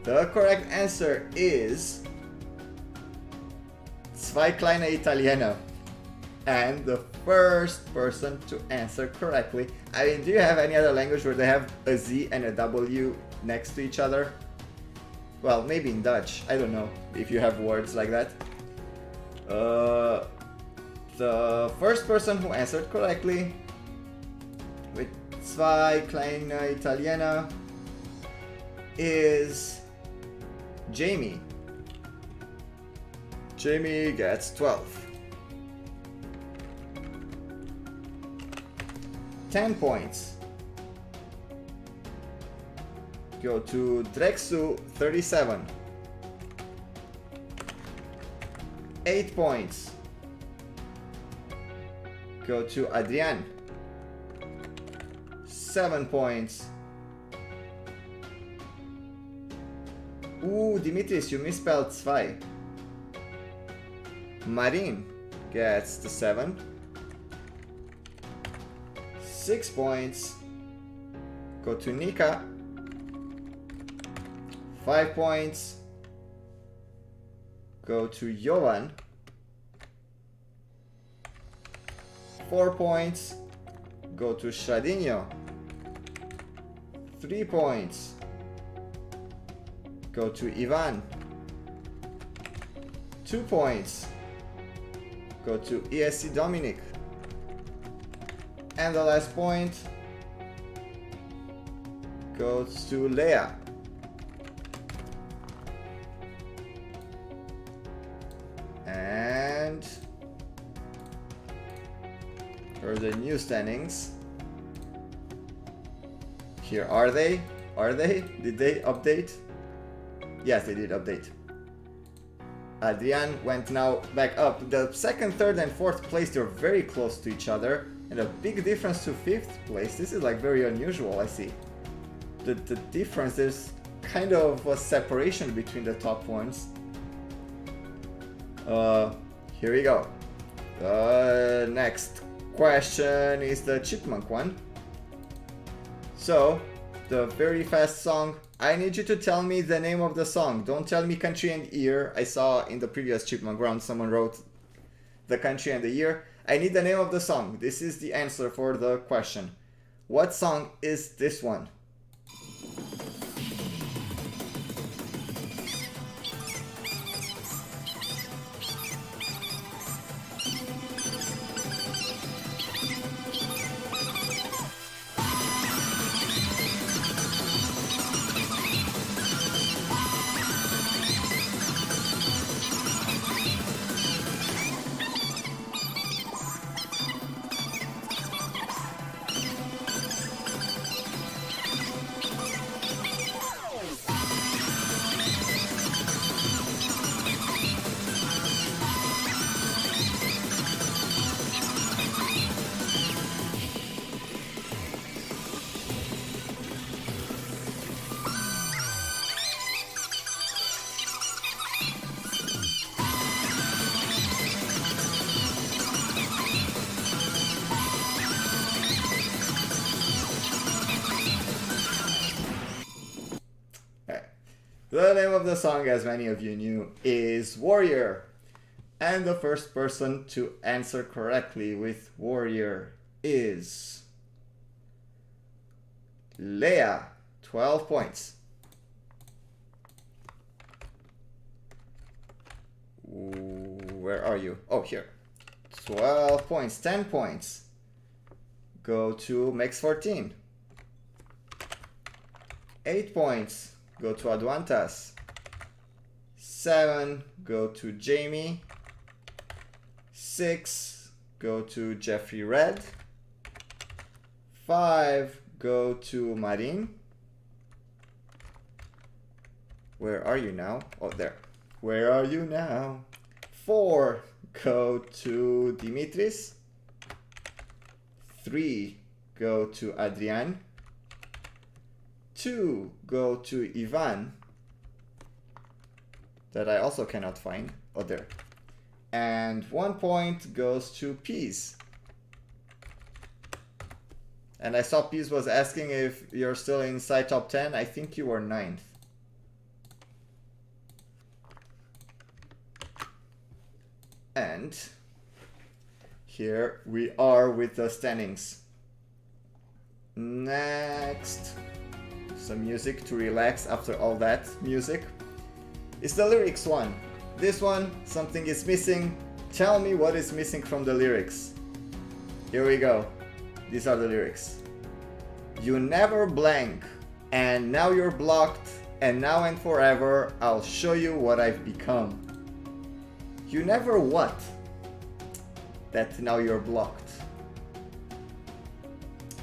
The correct answer is Zwei kleine Italiener. And the first person to answer correctly. I mean, do you have any other language where they have a Z and a W next to each other? Well, maybe in Dutch. I don't know if you have words like that. The first person who answered correctly with Zwei kleine Italiener is Jamie. Jamie gets 12. 10 points go to Drexu, 37. 8 points go to Adrian. 7 points. Ooh, Dimitris, you misspelled zwei. Marin gets the 7. 6 points go to Nika. 5 points go to Jovan. 4 points go to Shradinho. 3 points go to Ivan. 2 points go to ESC Dominic. And the last point goes to Leia. And here are the new standings. Here are they? Are they? Did they update? Yes, they did update. Adrian went now back up. The second, third, and fourth place, they're very close to each other. And a big difference to fifth place. This is like very unusual, I see. The difference, there's kind of a separation between the top ones. Here we go. The next question is the chipmunk one. So, the very fast song. I need you to tell me the name of the song. Don't tell me country and year. I saw in the previous chipmunk round someone wrote the country and the year. I need the name of the song. This is the answer for the question. What song is this one? The name of the song, as many of you knew, is Warrior. And the first person to answer correctly with Warrior is Leia, 12 points. Where are you? Oh, here. 12 points, 10 points. Go to Max14. 8 points. Go to Adwantas. 7. Go to Jamie. 6. Go to Jeffrey Red. 5. Go to Marin. Where are you now? Oh, there. Where are you now? 4. Go to Dimitris. 3. Go to Adrian. 2. Go to Ivan. That I also cannot find. Oh, there. And 1 point goes to Peas. And I saw Peas was asking if you're still inside top 10. I think you were 9th. And here we are with the standings. Next, some music to relax after all that music. It's the lyrics one. This one, something is missing. Tell me what is missing from the lyrics. Here we go. These are the lyrics. You never blank, and now you're blocked, and now and forever I'll show you what I've become. You never what? That now you're blocked.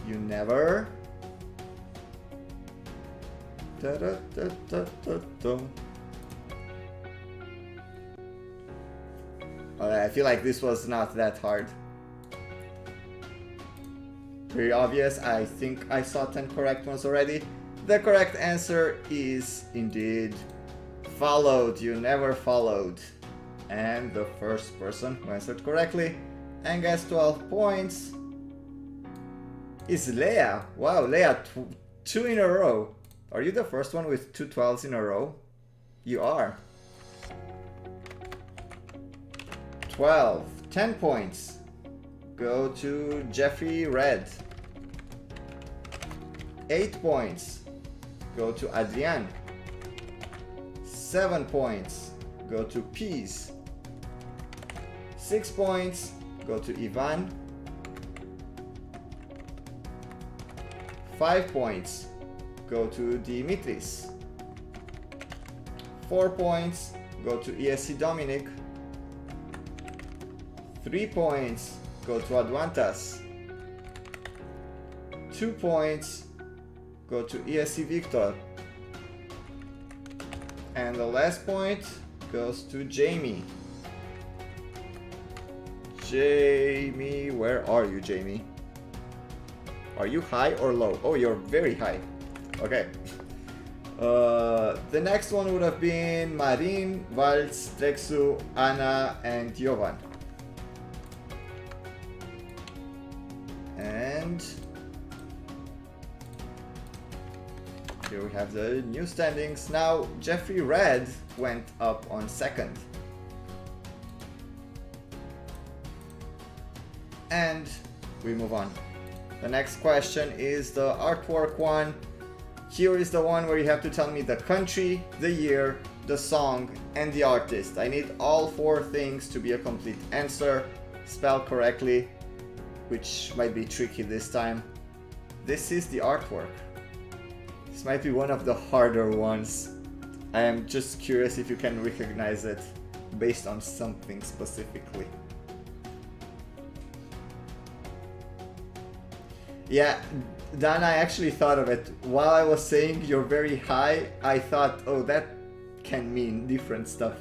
You never. Da, da, da, da, da, da. I feel like this was not that hard. Very obvious. I think I saw 10 correct ones already. The correct answer is indeed followed. You never followed. And the first person who answered correctly and gets 12 points is Leia. Wow, Leia, 2 in a row. Are you the first one with 2 12s in a row? You are. 12, 10 points. Go to Jeffrey Red. 8 points. Go to Adrian. 7 points. Go to Peas. 6 points. Go to Ivan. 5 points. Go to Dimitris. 4 points. Go to ESC Dominic. 3 points. Go to Adwantas. 2 points. Go to ESC Victor. And the last point goes to Jamie. Jamie, where are you, Jamie? Are you high or low? Oh, you're very high. Okay. The next one would have been Marin, Valz, Trexu, Anna, and Jovan. And here we have the new standings. Now, Jeffrey Red went up on 2nd. And we move on. The next question is the artwork one. Here is the one where you have to tell me the country, the year, the song, and the artist. I need all 4 things to be a complete answer, spelled correctly, which might be tricky this time. This is the artwork. This might be one of the harder ones. I am just curious if you can recognize it based on something specifically. Yeah, Dan, I actually thought of it. While I was saying you're very high, I thought, oh, that can mean different stuff.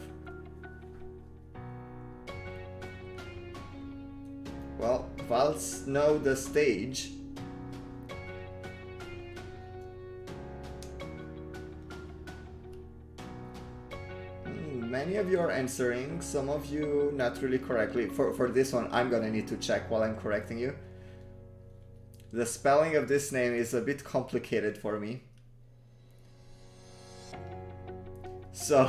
Well, Valz know the stage. Many of you are answering, some of you not really correctly. For this one, I'm gonna need to check while I'm correcting you. The spelling of this name is a bit complicated for me. So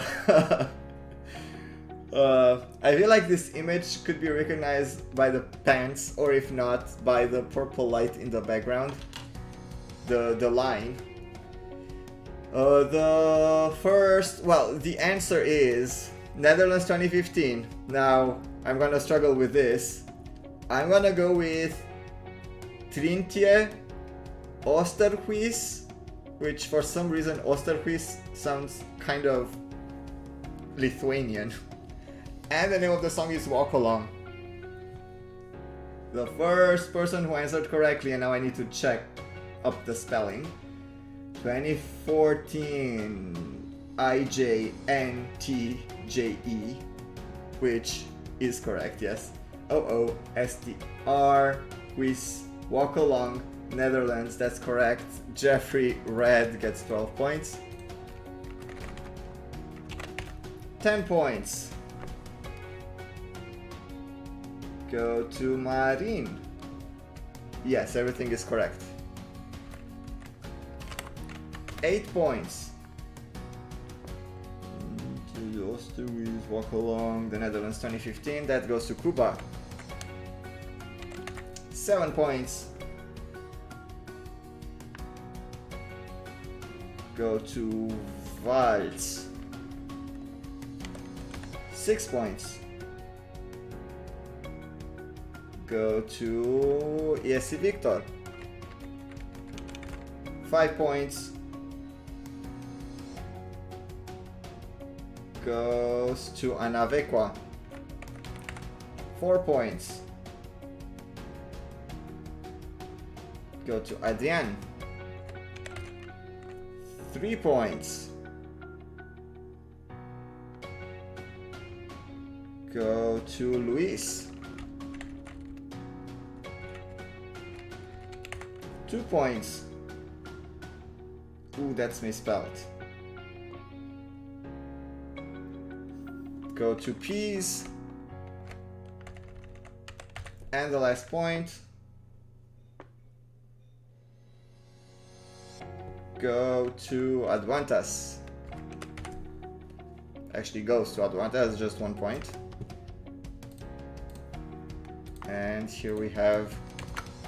I feel like this image could be recognized by the pants, or if not, by the purple light in the background. The line. The answer is Netherlands 2015. Now, I'm gonna struggle with this. I'm gonna go with Trintje Oosterhuis, which for some reason Oosterhuis sounds kind of Lithuanian. And the name of the song is Walk Along. The first person who answered correctly, and now I need to check up the spelling. 2014 IJNTJE, which is correct, yes. OOSTR with Walk Along, Netherlands, that's correct. Jeffrey Red gets 12 points. 10 points go to Marine. Yes, everything is correct. 8 points to the Oosterhuis, Walk Along, the Netherlands 2015. That goes to Cuba. 7 points go to Waltz. 6 points go to ESC Victor. 5 points goes to Anavequa. 4 points go to Adrian. 3 points go to Luis. 2 points. Ooh, that's misspelled. Go to Peas. And the last point go to Advantas. Actually goes to Advantas, just 1 point. And here we have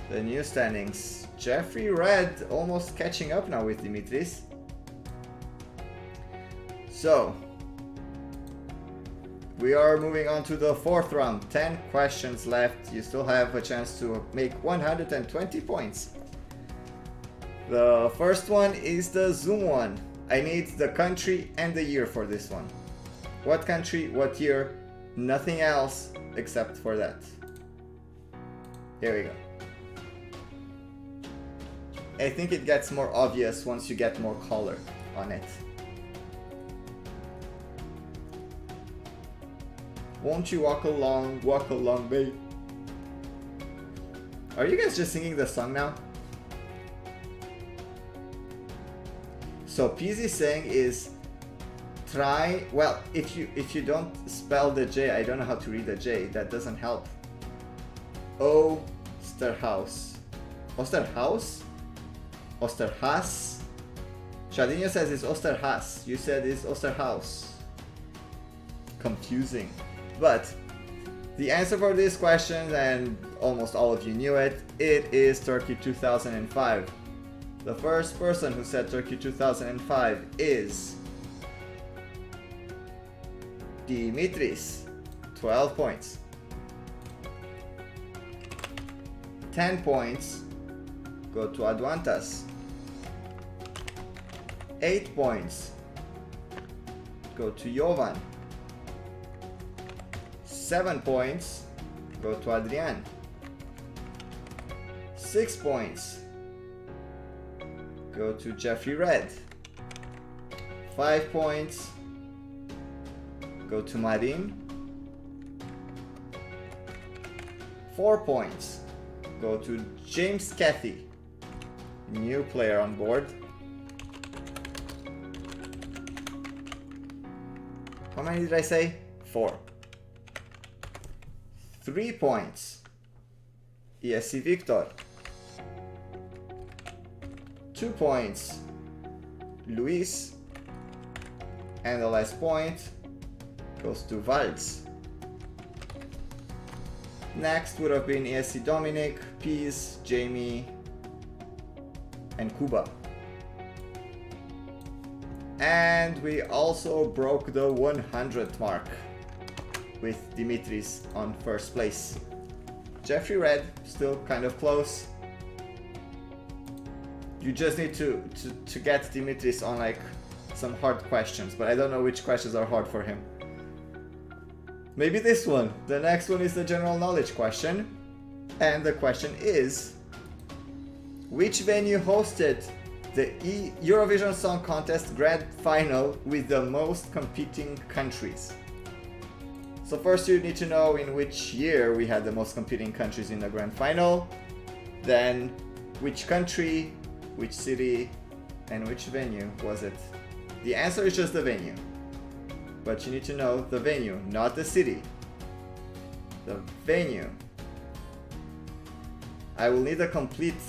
the new standings. Jeffrey Red almost catching up now with Dimitris. So, we are moving on to the fourth round. 10 questions left. You still have a chance to make 120 points. The first one is the Zoom one. I need the country and the year for this one. What country, what year, nothing else except for that. Here we go. I think it gets more obvious once you get more color on it. Won't you walk along, babe? Are you guys just singing the song now? So Peasy saying is try, well, if you don't spell the J, I don't know how to read the J, that doesn't help. Osterhaus. Osterhaus? Osterhaus? Shadinho says it's Osterhaus. You said it's Osterhaus. Confusing. But the answer for this question, and almost all of you knew it, it is Turkey 2005. The first person who said Turkey 2005 is Dimitris. 12 points. 10 points go to Advantas. 8 points go to Jovan. 7 points go to Adrian. 6 points go to Jeffrey Red. 5 points go to Marin. 4 points go to James Cathy, new player on board. How many did I say? 4. 3 points, ESC Victor. 2 points, Luis. And the last point goes to Waltz. Next would have been ESC Dominic, Peace, Jamie, and Kuba. And we also broke the 100 mark with Dimitris on first place. Jeffrey Red, still kind of close. You just need to get Dimitris on like some hard questions, but I don't know which questions are hard for him. Maybe this one. The next one is the general knowledge question. And the question is, which venue hosted the Eurovision Song Contest Grand Final with the most competing countries? So first you need to know in which year we had the most competing countries in the Grand Final. Then which country, which city, and which venue was it? The answer is just the venue. But you need to know the venue, not the city. The venue. I will need a complete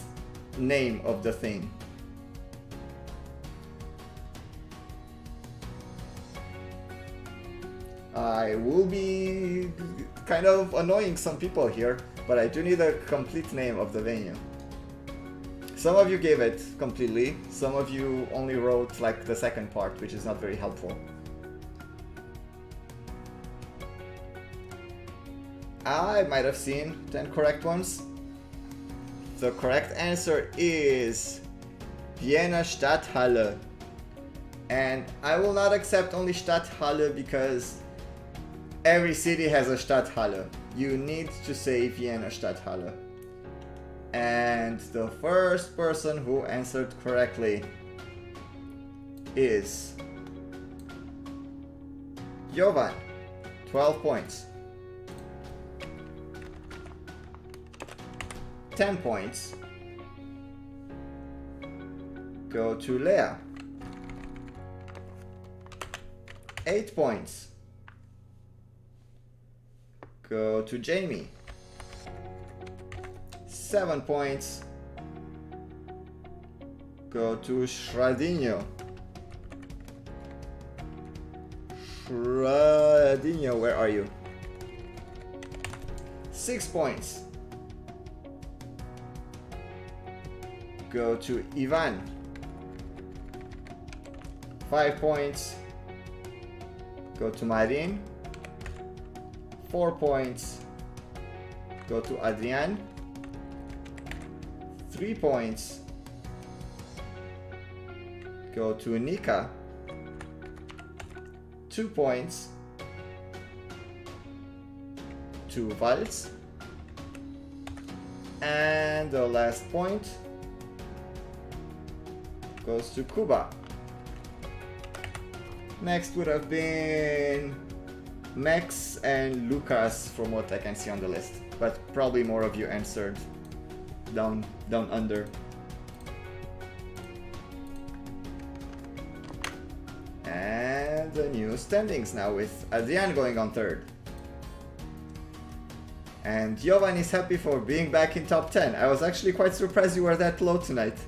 name of the thing. I will be kind of annoying some people here, but I do need a complete name of the venue. Some of you gave it completely, some of you only wrote like the second part, which is not very helpful. I might have seen 10 correct ones. The correct answer is Vienna Stadthalle. And I will not accept only Stadthalle because every city has a Stadthalle. You need to say Vienna Stadthalle. And the first person who answered correctly is Jovan, 12 points. 10 points go to Lea. 8 points go to Jamie. 7 points go to Shradinho. Shradinho, where are you? 6 points go to Ivan. 5 points go to Marin. 4 points go to Adrian. 3 points go to Nika. 2 points to Waltz. And the last point goes to Kuba. Next would have been Max and Lucas from what I can see on the list, but probably more of you answered down under. And the new standings now with Adrian going on third. And Jovan is happy for being back in top 10. I was actually quite surprised you were that low tonight.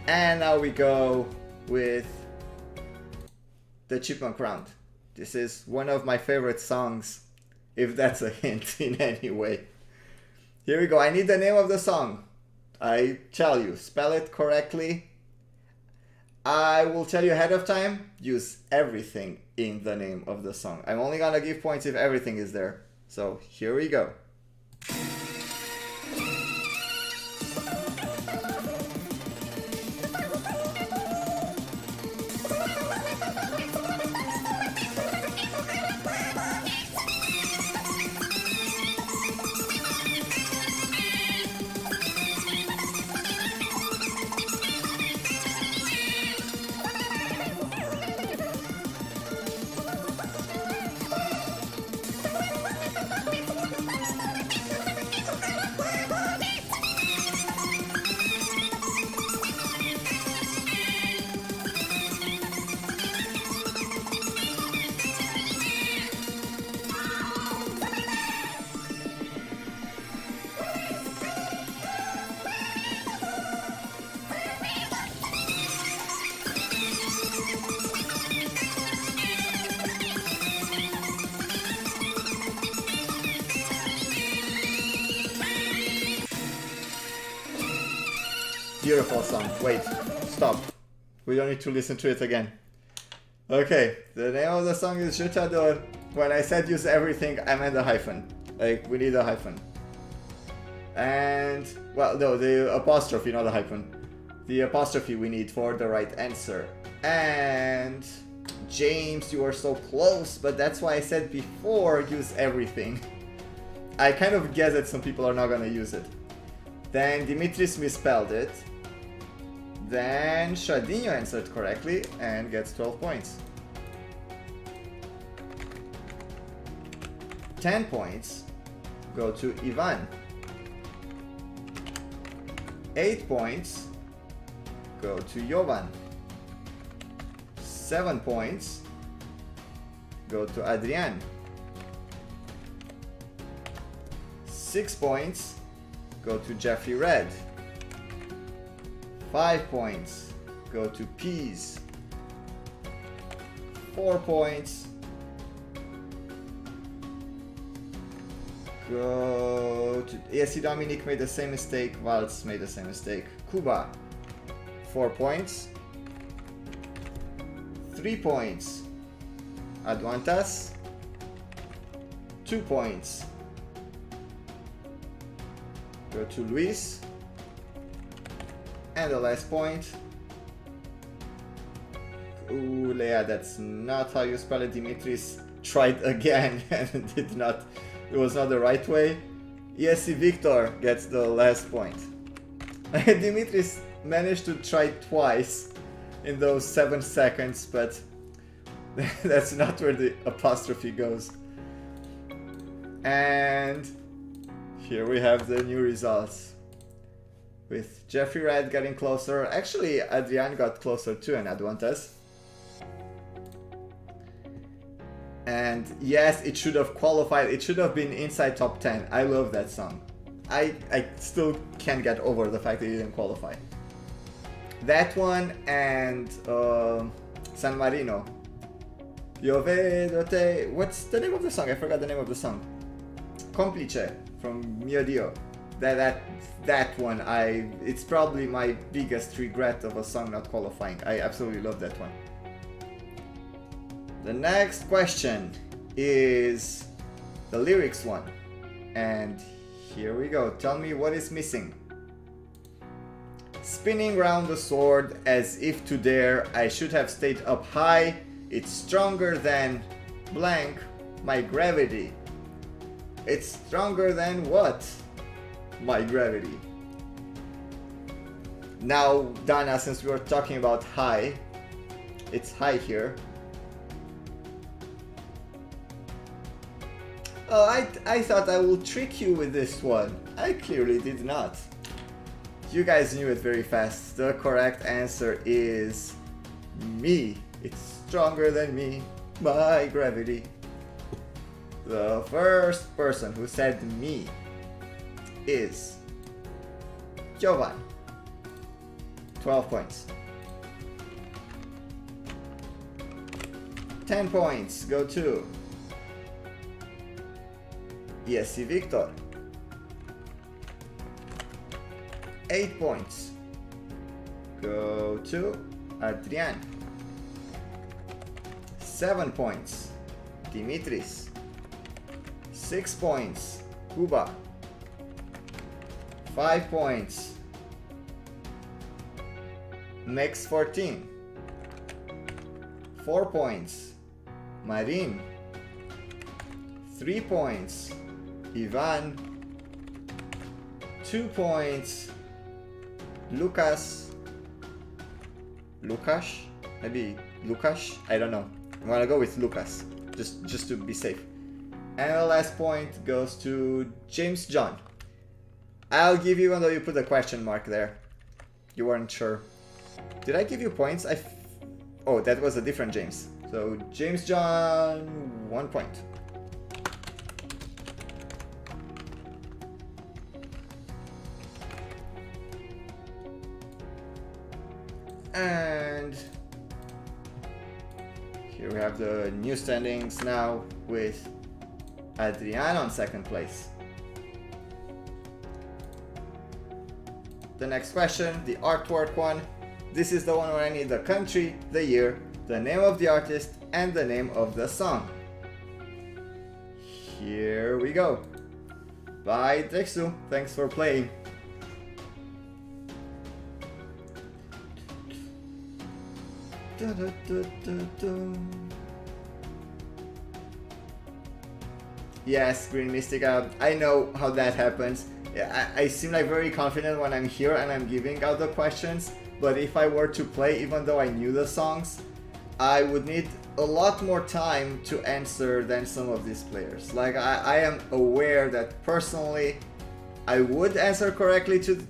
And now we go with the Chipmunk Round. This is one of my favorite songs, if that's a hint in any way. Here we go. I need the name of the song. I tell you, spell it correctly. I will tell you ahead of time, use everything in the name of the song. I'm only gonna give points if everything is there. So here we go. beautiful song. Wait, stop. We don't need to listen to it again. Okay, the name of the song is Je t'adore. When I said use everything, I meant a hyphen. Like, we need a hyphen. And, well, no, the apostrophe, not a hyphen. The apostrophe we need for the right answer. And James, you are so close, but that's why I said before use everything. I kind of guess that some people are not gonna use it. Then Dimitris misspelled it. Then Shadinho answered correctly and gets 12 points. 10 points go to Ivan. 8 points go to Jovan. 7 points go to Adrian. 6 points go to Jeffrey Red. 5 points go to Peas. 4 points go to... Yes, Dominic made the same mistake. Valtz made the same mistake. Kuba. 4 points. 3 points. Adwantas. 2 points go to Luis. And the last point. Ooh, Leia, that's not how you spell it. Dimitris tried again and did not. It was not the right way. ESC Victor gets the last point. Dimitris managed to try twice in those 7 seconds, but that's not where the apostrophe goes. And here we have the new results. With Jeffrey Red getting closer. Actually, Adrian got closer too, and Adwantes. And yes, it should have qualified. It should have been inside top 10. I love that song. I still can't get over the fact that it didn't qualify. That one and San Marino. Io vedo te. What's the name of the song? I forgot the name of the song. Complice from Mio Dio. That one, it's probably my biggest regret of a song not qualifying. I absolutely love that one. The next question is the lyrics one. And here we go. Tell me what is missing. Spinning round the sword as if to dare, I should have stayed up high. It's stronger than blank, my gravity. It's stronger than what? My gravity. Now, Dana, since we were talking about high, it's high here. Oh, I thought I would trick you with this one. I clearly did not. You guys knew it very fast. The correct answer is me. It's stronger than me, my gravity. The first person who said me is Jovan. 12 points. 10 points go to ESC Victor. 8 points go to Adrian. 7 points Dimitris. 6 points Kuba. 5 points Max 14. 4 points Marin. 3 points Ivan. 2 points Lucas. Lukash? Maybe Lukash? I don't know. I'm gonna go with Lucas, just to be safe. And the last point goes to James John. I'll give you, even though you put a question mark there. You weren't sure. Did I give you points? Oh, that was a different James. So James John, 1 point. And here we have the new standings now with Adrian on second place. the next question, the artwork one. This is the one where I need the country, the year, the name of the artist, and the name of the song. Here we go. Bye, Drexu. Thanks for playing. Yes, Green Mystic out. I know how that happens. I seem like very confident when I'm here and I'm giving out the questions, but if I were to play, even though I knew the songs, I would need a lot more time to answer than some of these players. Like, I am aware that personally, I would answer correctly to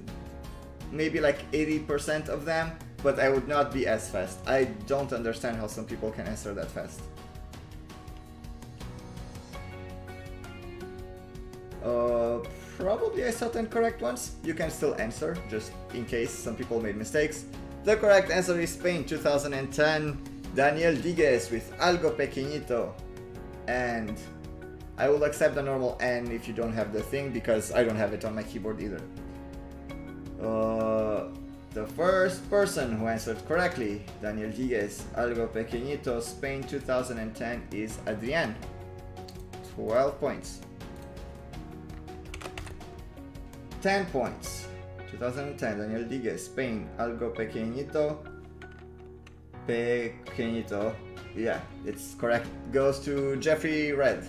maybe like 80% of them, but I would not be as fast. I don't understand how some people can answer that fast. Probably I certain correct ones. You can still answer, just in case some people made mistakes. The correct answer is Spain 2010, Daniel Digues with Algo Pequeñito. And I will accept the normal N if you don't have the thing, because I don't have it on my keyboard either. The first person who answered correctly, Daniel Digues, Algo Pequeñito, Spain 2010, is Adrian. 12 points. 10 points. 2010, Daniel Digues, Spain, Algo Pequeñito. Pequeñito. Yeah, it's correct. Goes to Jeffrey Red.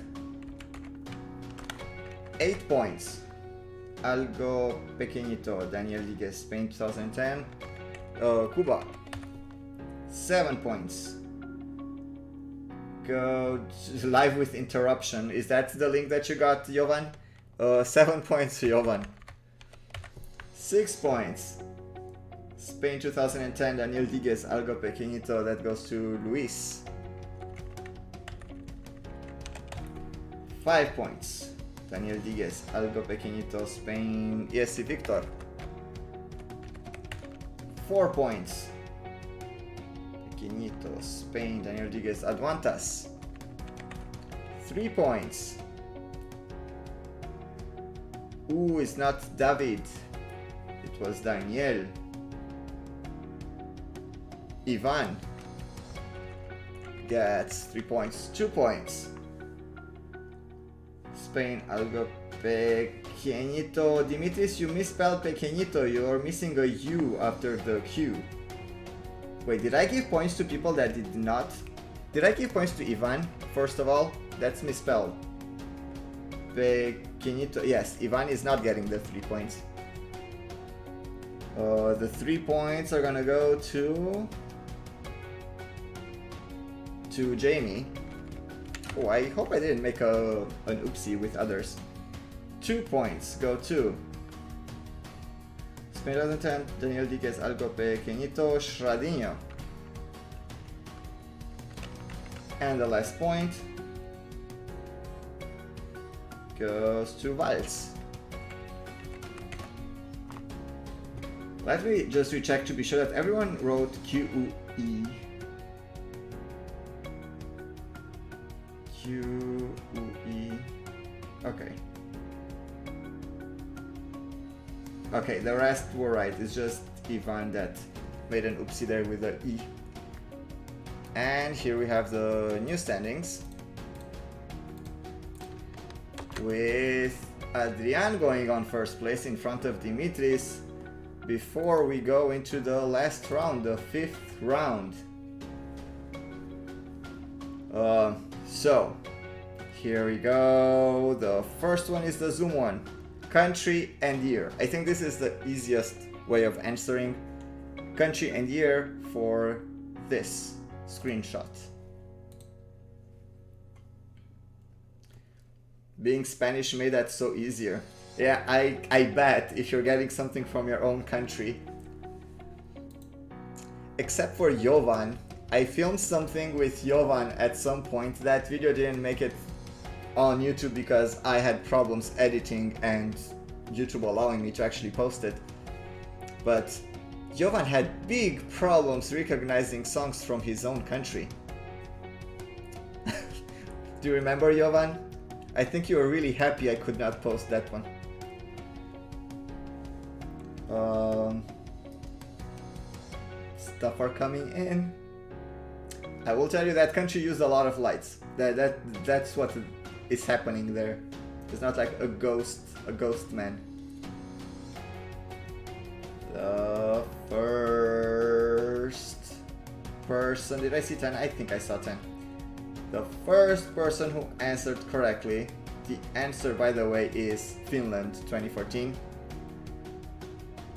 8 points. Algo Pequeñito, Daniel Digues, Spain 2010. Cuba. 7 points. Go live with interruption. Is that the link that you got, Jovan? 7 points, Jovan. 6 points. Spain 2010, Daniel Digues, Algo Pequeñito. That goes to Luis. 5 points. Daniel Digues, Algo Pequeñito, Spain, ESC Victor. 4 points. Pequeñito, Spain, Daniel Digues, Aduantas. 3 points. Ooh, it's not David. It was Daniel. Ivan gets 3 points. 2 points. Spain, Algo Pequeñito. Dimitris, you misspelled Pequeñito. You're missing a U after the Q. Wait, did I give points to people that did not? Did I give points to Ivan, first of all? That's misspelled. Pequeñito. Yes, Ivan is not getting the 3 points. The 3 points are gonna go to Jamie. Oh, I hope I didn't make an oopsie with others. 2 points go to Spain 2010, Daniel Digues, Algo Pequeñito, Shradinho. And the last point goes to Valls. Let me just recheck to be sure that everyone wrote Q-U-E. Q-U-E. Okay. Okay, the rest were right. It's just Ivan that made an oopsie there with the E. And here we have the new standings, with Adrian going on first place in front of Dimitris. Before we go into the last round, the 5th round. So, here we go. The first one is the Zoom one. Country and year. I think this is the easiest way of answering. Country and year for this screenshot. Being Spanish made that so easier. Yeah, I bet if you're getting something from your own country. Except for Jovan. I filmed something with Jovan at some point. That video didn't make it on YouTube because I had problems editing and YouTube allowing me to actually post it. But Jovan had big problems recognizing songs from his own country. Do you remember, Jovan? I think you were really happy I could not post that one. Stuff are coming in. I will tell you that country used a lot of lights. That's what is happening there. It's not like a ghost man. The first person, did I see 10? I think I saw 10. The first person who answered correctly, the answer by the way is Finland 2014,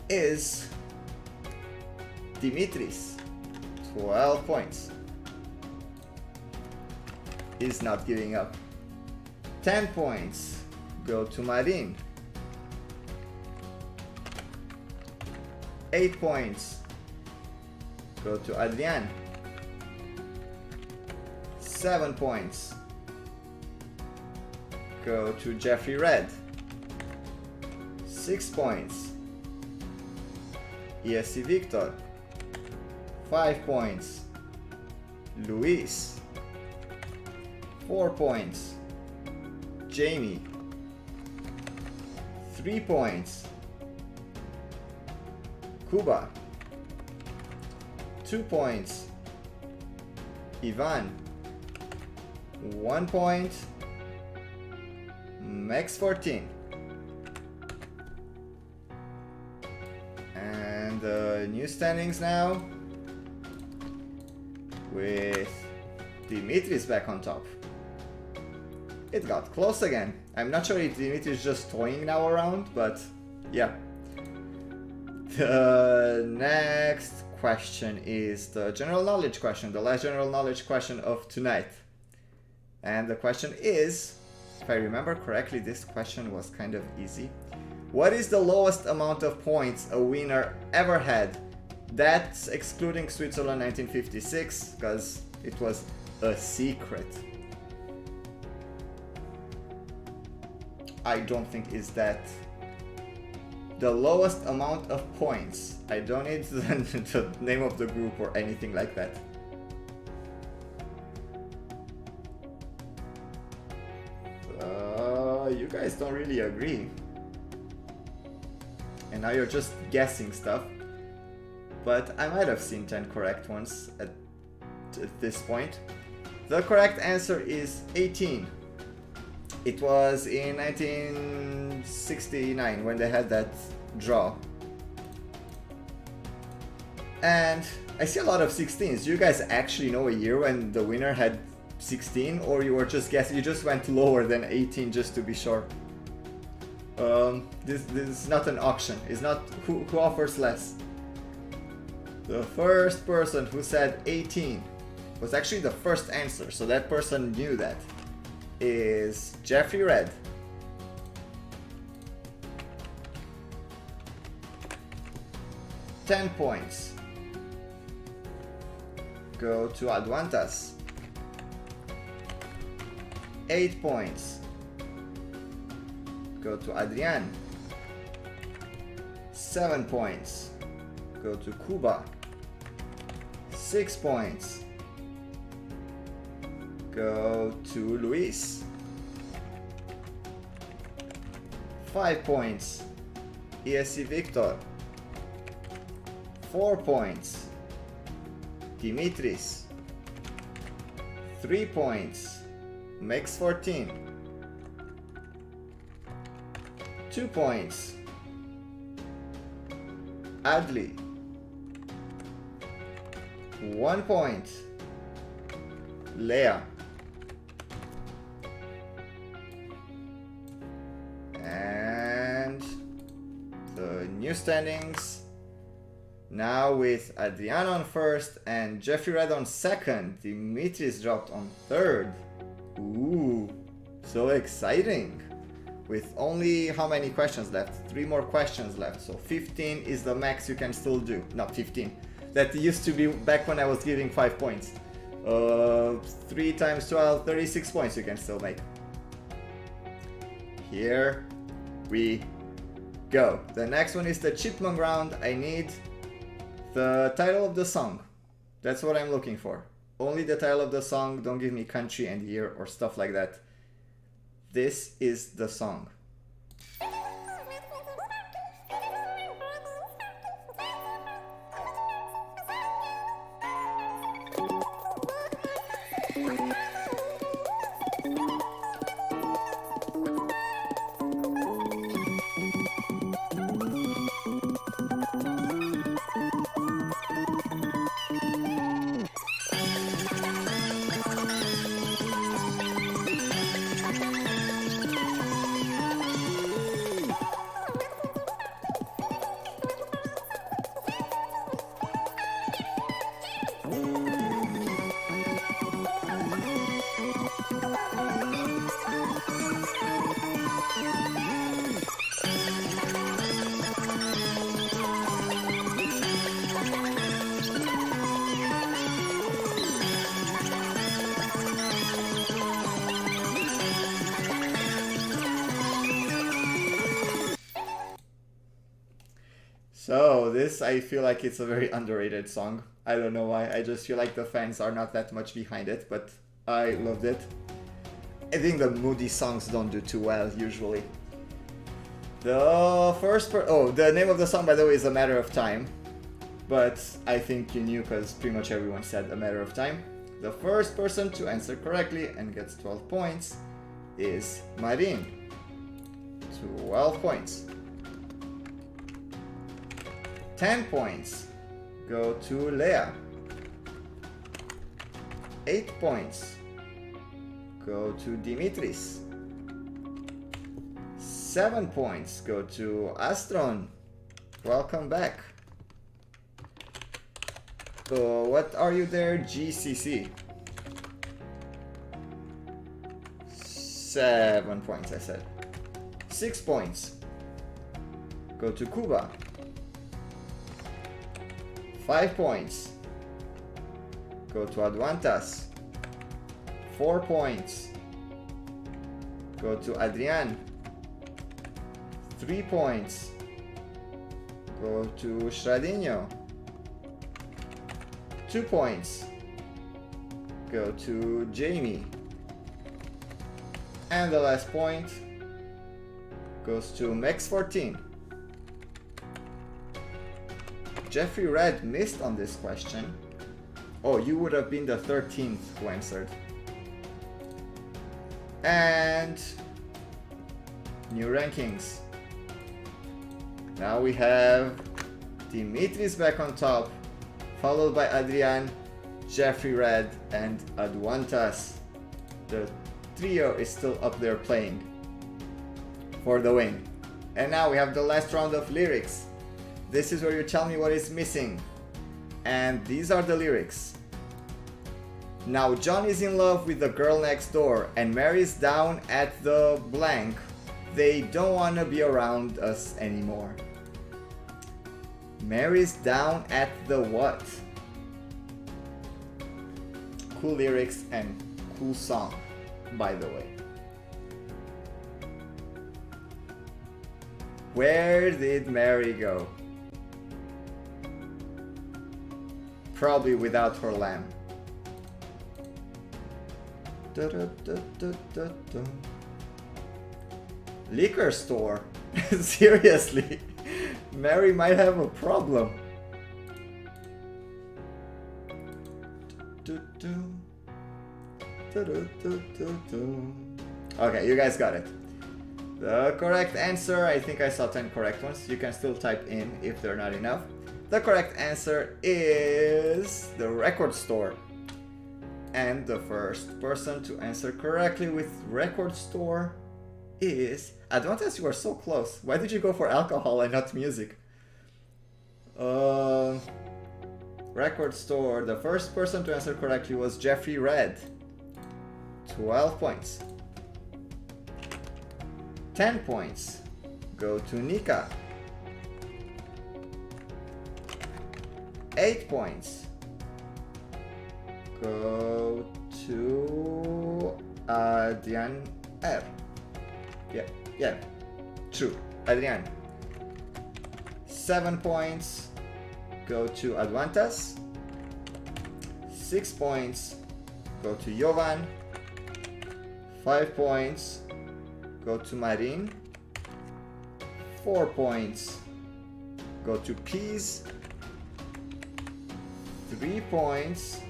is Dimitris, 12 points. Is not giving up. 10 points go to Marin. 8 points go to Adrian. 7 points go to Jeffrey Red. 6 points ESC Victor. 5 points Luis. 4 points Jamie. 3 points Kuba. 2 points Ivan. 1 point Max 14. And the new standings now with Dimitris back on top. It got close again. I'm not sure if Dimitri is just toying now around, but yeah. The next question is the general knowledge question, the last general knowledge question of tonight. And the question is, if I remember correctly, this question was kind of easy. What is the lowest amount of points a winner ever had? That's excluding Switzerland 1956, because it was a secret. I don't think is that the lowest amount of points. I don't need the name of the group or anything like that. You guys don't really agree. And now you're just guessing stuff. But I might have seen 10 correct ones at this point. The correct answer is 18. It was in 1969 when they had that draw. And I see a lot of 16s. Do you guys actually know a year when the winner had 16, or you were just guessing? You just went lower than 18 just to be sure. This is not an auction. It's not who offers less. The first person who said 18 was actually the first answer, so that person knew that. Is Jeffrey Red. $10 points go to Adwantas. 8 points go to Adrian. 7 points go to Cuba. 6 points go to Luis. 5 points ESC Victor. 4 points Dimitris. 3 points Max 14. 2 points Adli. 1 point Leah. And the new standings now with Adriana on first and Jeffrey Red on second. Dimitris dropped on third. Ooh, so exciting. With only how many questions left? 3 more questions left. So 15 is the max you can still do. Not 15. That used to be back when I was giving 5 points. 3 times 12, 36 points you can still make. Here we go. The next one is the chipmunk round. I need the title of the song. That's what I'm looking for. Only the title of the song. Don't give me country and year or stuff like that. This is the song. So this, I feel like it's a very underrated song. I don't know why, I just feel like the fans are not that much behind it, but I loved it. I think the moody songs don't do too well usually. The name of the song, by the way, is A Matter of Time, but I think you knew because pretty much everyone said A Matter of Time. The first person to answer correctly and gets 12 points is Marin. 12 points. 10 points go to Leah. 8 points go to Dimitris. 7 points go to Astron. Welcome back. What are you there, GCC? 7 points, I said. 6 points go to Cuba. 5 points go to Advantas. 4 points go to Adrian. 3 points go to Shradinho. 2 points go to Jamie. And the last point goes to Mex14. Jeffrey Red missed on this question. Oh, you would have been the 13th who answered. And new rankings. Now we have Dimitris back on top, followed by Adrian, Jeffrey Red, and Adwantas. The trio is still up there playing for the win. And now we have the last round of lyrics. This is where you tell me what is missing. And these are the lyrics. Now John is in love with the girl next door and Mary's down at the blank. They don't wanna be around us anymore. Mary's down at the what? Cool lyrics and cool song, by the way. Where did Mary go? Probably without her lamb. Liquor store? Seriously? Mary might have a problem. Okay, you guys got it. The correct answer, I think I saw 10 correct ones. You can still type in if they're not enough. The correct answer is the record store. And the first person to answer correctly with record store is... Advantas, you are so close. Why did you go for alcohol and not music? Record store. The first person to answer correctly was Jeffrey Red. 12 points. 10 points go to Nika. 8 points go to Adrian R. Yeah, true, Adrian. 7 points go to Advantas. 6 points go to Jovan. 5 points go to Marin. 4 points go to Peas. 3 points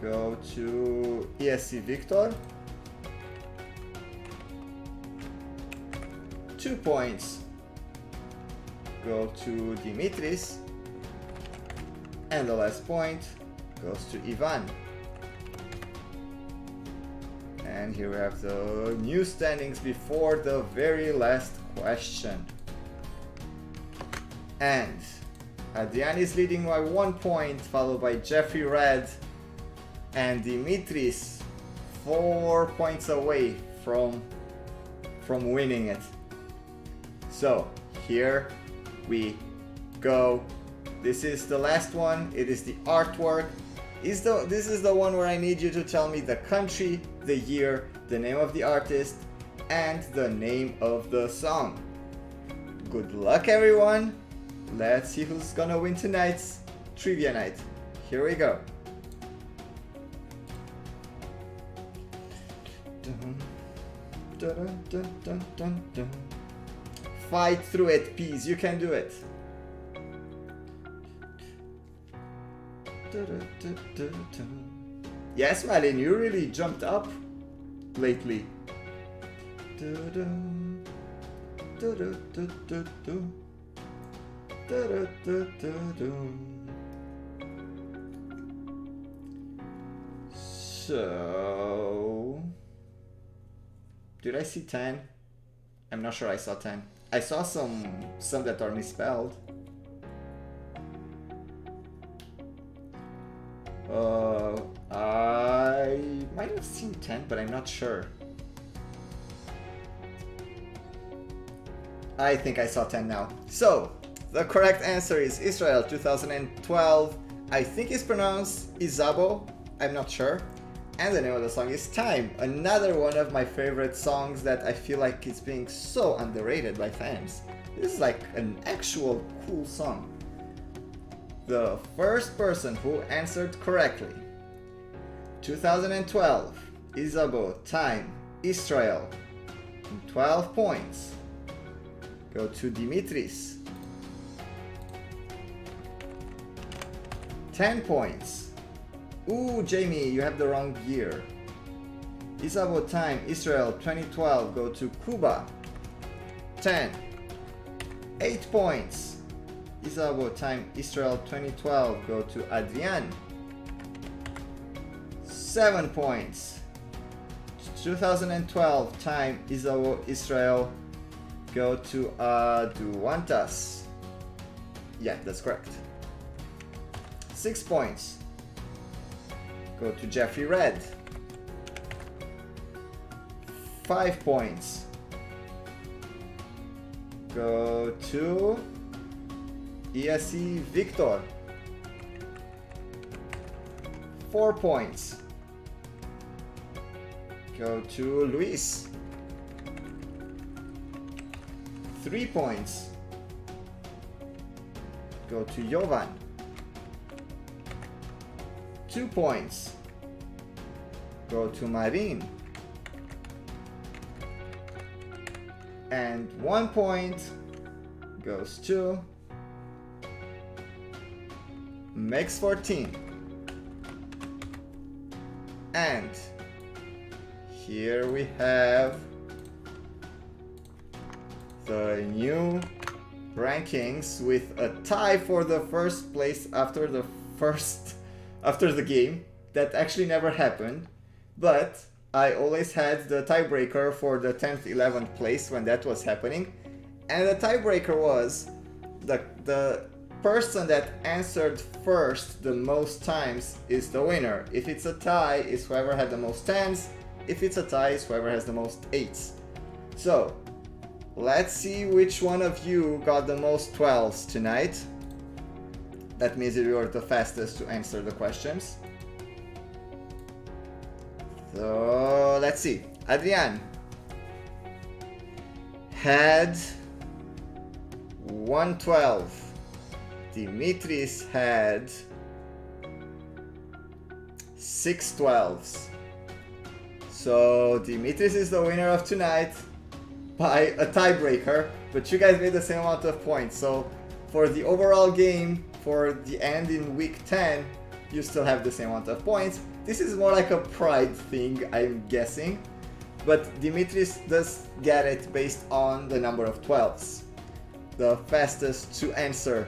go to ESC Victor. 2 points go to Dimitris. And the last point goes to Ivan. And here we have the new standings before the very last question. And Adrian is leading by 1 point, followed by Jeffrey Red and Dimitris 4 points away from winning it. So here we go. This is the last one. It is the artwork. This is the one where I need you to tell me the country, the year, the name of the artist, and the name of the song. Good luck, everyone. Let's see who's gonna win tonight's trivia night. Here we go. Dun, dun, dun, dun, dun. Fight through it, Peas. You can do it. Yes, Malin, you really jumped up lately. So, did I see 10? I'm not sure I saw 10. I saw some that are misspelled. I might have seen 10, but I'm not sure. I think I saw 10 now. So, the correct answer is Israel 2012. I think it's pronounced Izabo, I'm not sure. And the name of the song is Time, another one of my favorite songs that I feel like it's being so underrated by fans. This is like an actual cool song. The first person who answered correctly, 2012, Izabo, Time, Israel, 12 points. Go to Dimitris. 10 points. Ooh, Jamie, you have the wrong year. Izabo, Time, Israel, 2012. Go to Cuba. 10. 8 points. Izabo, Time, Israel, 2012. Go to Adrian. 7 points. 2012. Time, Izabo, Israel. Go to Duantas. Yeah, that's correct. 6 points. Go to Jeffrey Red. 5 points. Go to ESE Victor. 4 points. Go to Luis. 3 points. Go to Jovan. 2 points. Go to Marin. And 1 point goes to Max 14. And here we have the new rankings with a tie for the first place after the game. That actually never happened, but I always had the tiebreaker for the 10th, 11th place when that was happening, and the tiebreaker was the person that answered first the most times is the winner. If it's a tie, it's whoever had the most 10s. If it's a tie, it's whoever has the most 8s. So let's see which one of you got the most 12s tonight. That means you were the fastest to answer the questions. So let's see. Adrian had 112. Dimitris had 6 12s. So Dimitris is the winner of tonight by a tiebreaker, but you guys made the same amount of points. So for the overall game, for the end in week 10, you still have the same amount of points. This is more like a pride thing, I'm guessing. But Dimitris does get it based on the number of 12s. The fastest to answer.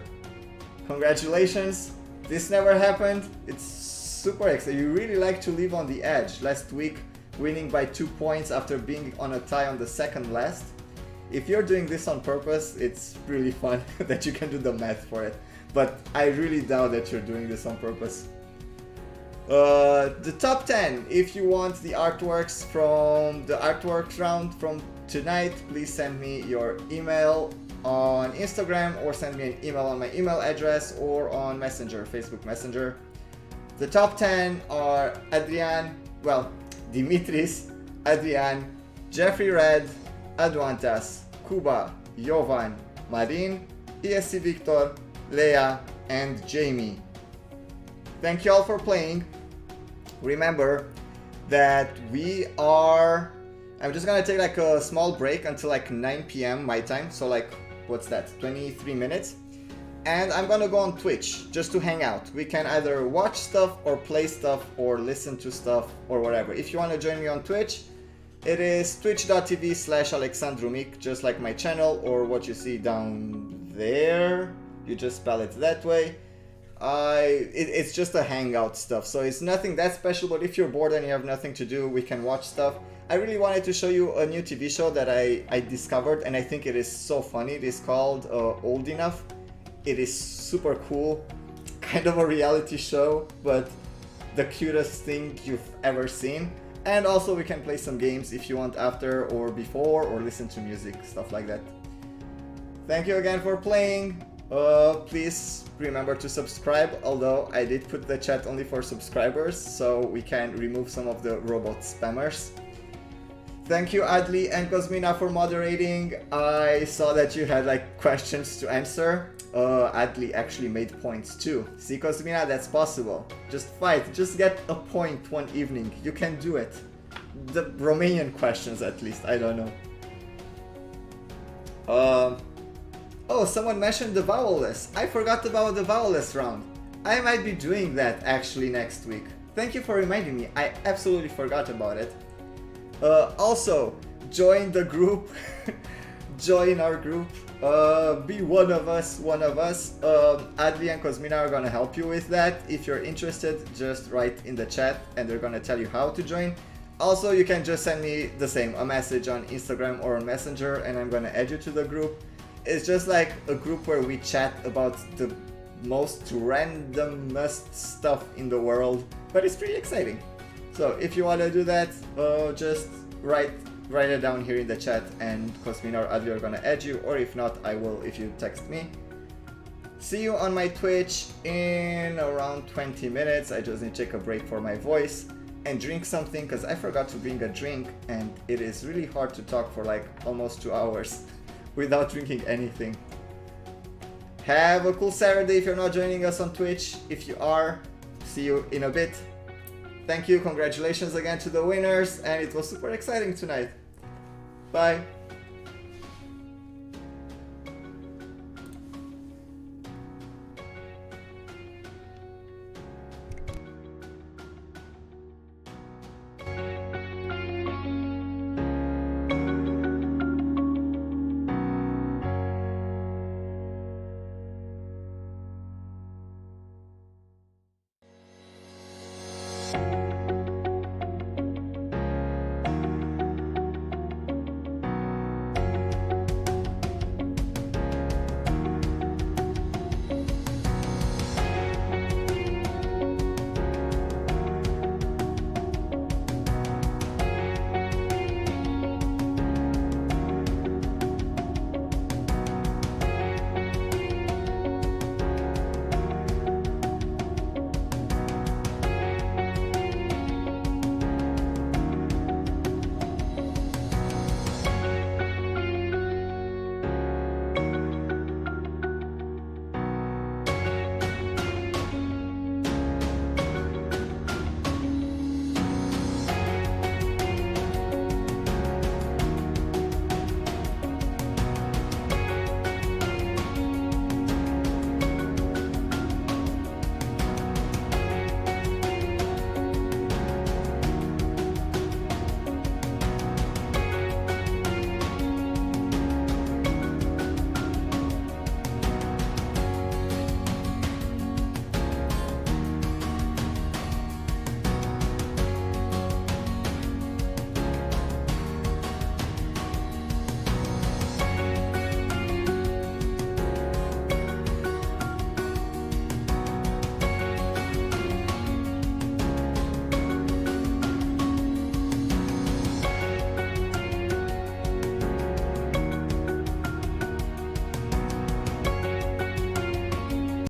Congratulations, this never happened. It's super exciting. You really like to live on the edge. Last week, winning by 2 points after being on a tie on the second last. If you're doing this on purpose, it's really fun that you can do the math for it. But I really doubt that you're doing this on purpose. The top 10, if you want the artworks from the artworks round from tonight, please send me your email on Instagram or send me an email on my email address or on Messenger, Facebook Messenger. The top 10 are Dimitris, Adrian, Jeffrey Red, Aduantas, Kuba, Jovan, Marin, ESC Victor, Leia, and Jamie. Thank you all for playing. Remember that I'm just gonna take like a small break until like 9 p.m. my time, so like, what's that, 23 minutes? And I'm gonna go on Twitch just to hang out. We can either watch stuff or play stuff or listen to stuff or whatever. If you wanna join me on Twitch, it is twitch.tv/alexandrumik, just like my channel, or what you see down there. You just spell it that way. It's just a hangout stuff, so it's nothing that special, but if you're bored and you have nothing to do, we can watch stuff. I really wanted to show you a new TV show that I discovered, and I think it is so funny. It is called Old Enough. It is super cool, kind of a reality show, but the cutest thing you've ever seen. And also we can play some games if you want after or before, or listen to music, stuff like that. Thank you again for playing. Please remember to subscribe, although I did put the chat only for subscribers, so we can remove some of the robot spammers. Thank you Adli and Cosmina for moderating. I saw that you had like questions to answer. Adli actually made points too. See Cosmina, that's possible. Just fight, just get a point one evening. You can do it. The Romanian questions at least, I don't know. Oh, someone mentioned the vowel-less. I forgot about the vowel-less round. I might be doing that actually next week. Thank you for reminding me. I absolutely forgot about it. Also, join the group. Join our group. Be one of us. Adli and Cosmina are gonna help you with that. If you're interested, just write in the chat and they're gonna tell you how to join. Also, you can just send me a message on Instagram or on Messenger, and I'm gonna add you to the group. It's just like a group where we chat about the most randomest stuff in the world, but it's pretty exciting. So if you want to do that, just write it down here in the chat, and Cosmina or Adli are gonna add you, or if not, I will if you text me. See you on my Twitch in around 20 minutes. I just need to take a break for my voice and drink something, because I forgot to bring a drink, and it is really hard to talk for like almost 2 hours without drinking anything. Have a cool Saturday if you're not joining us on Twitch. If you are, see you in a bit. Thank you, congratulations again to the winners, and it was super exciting tonight. Bye.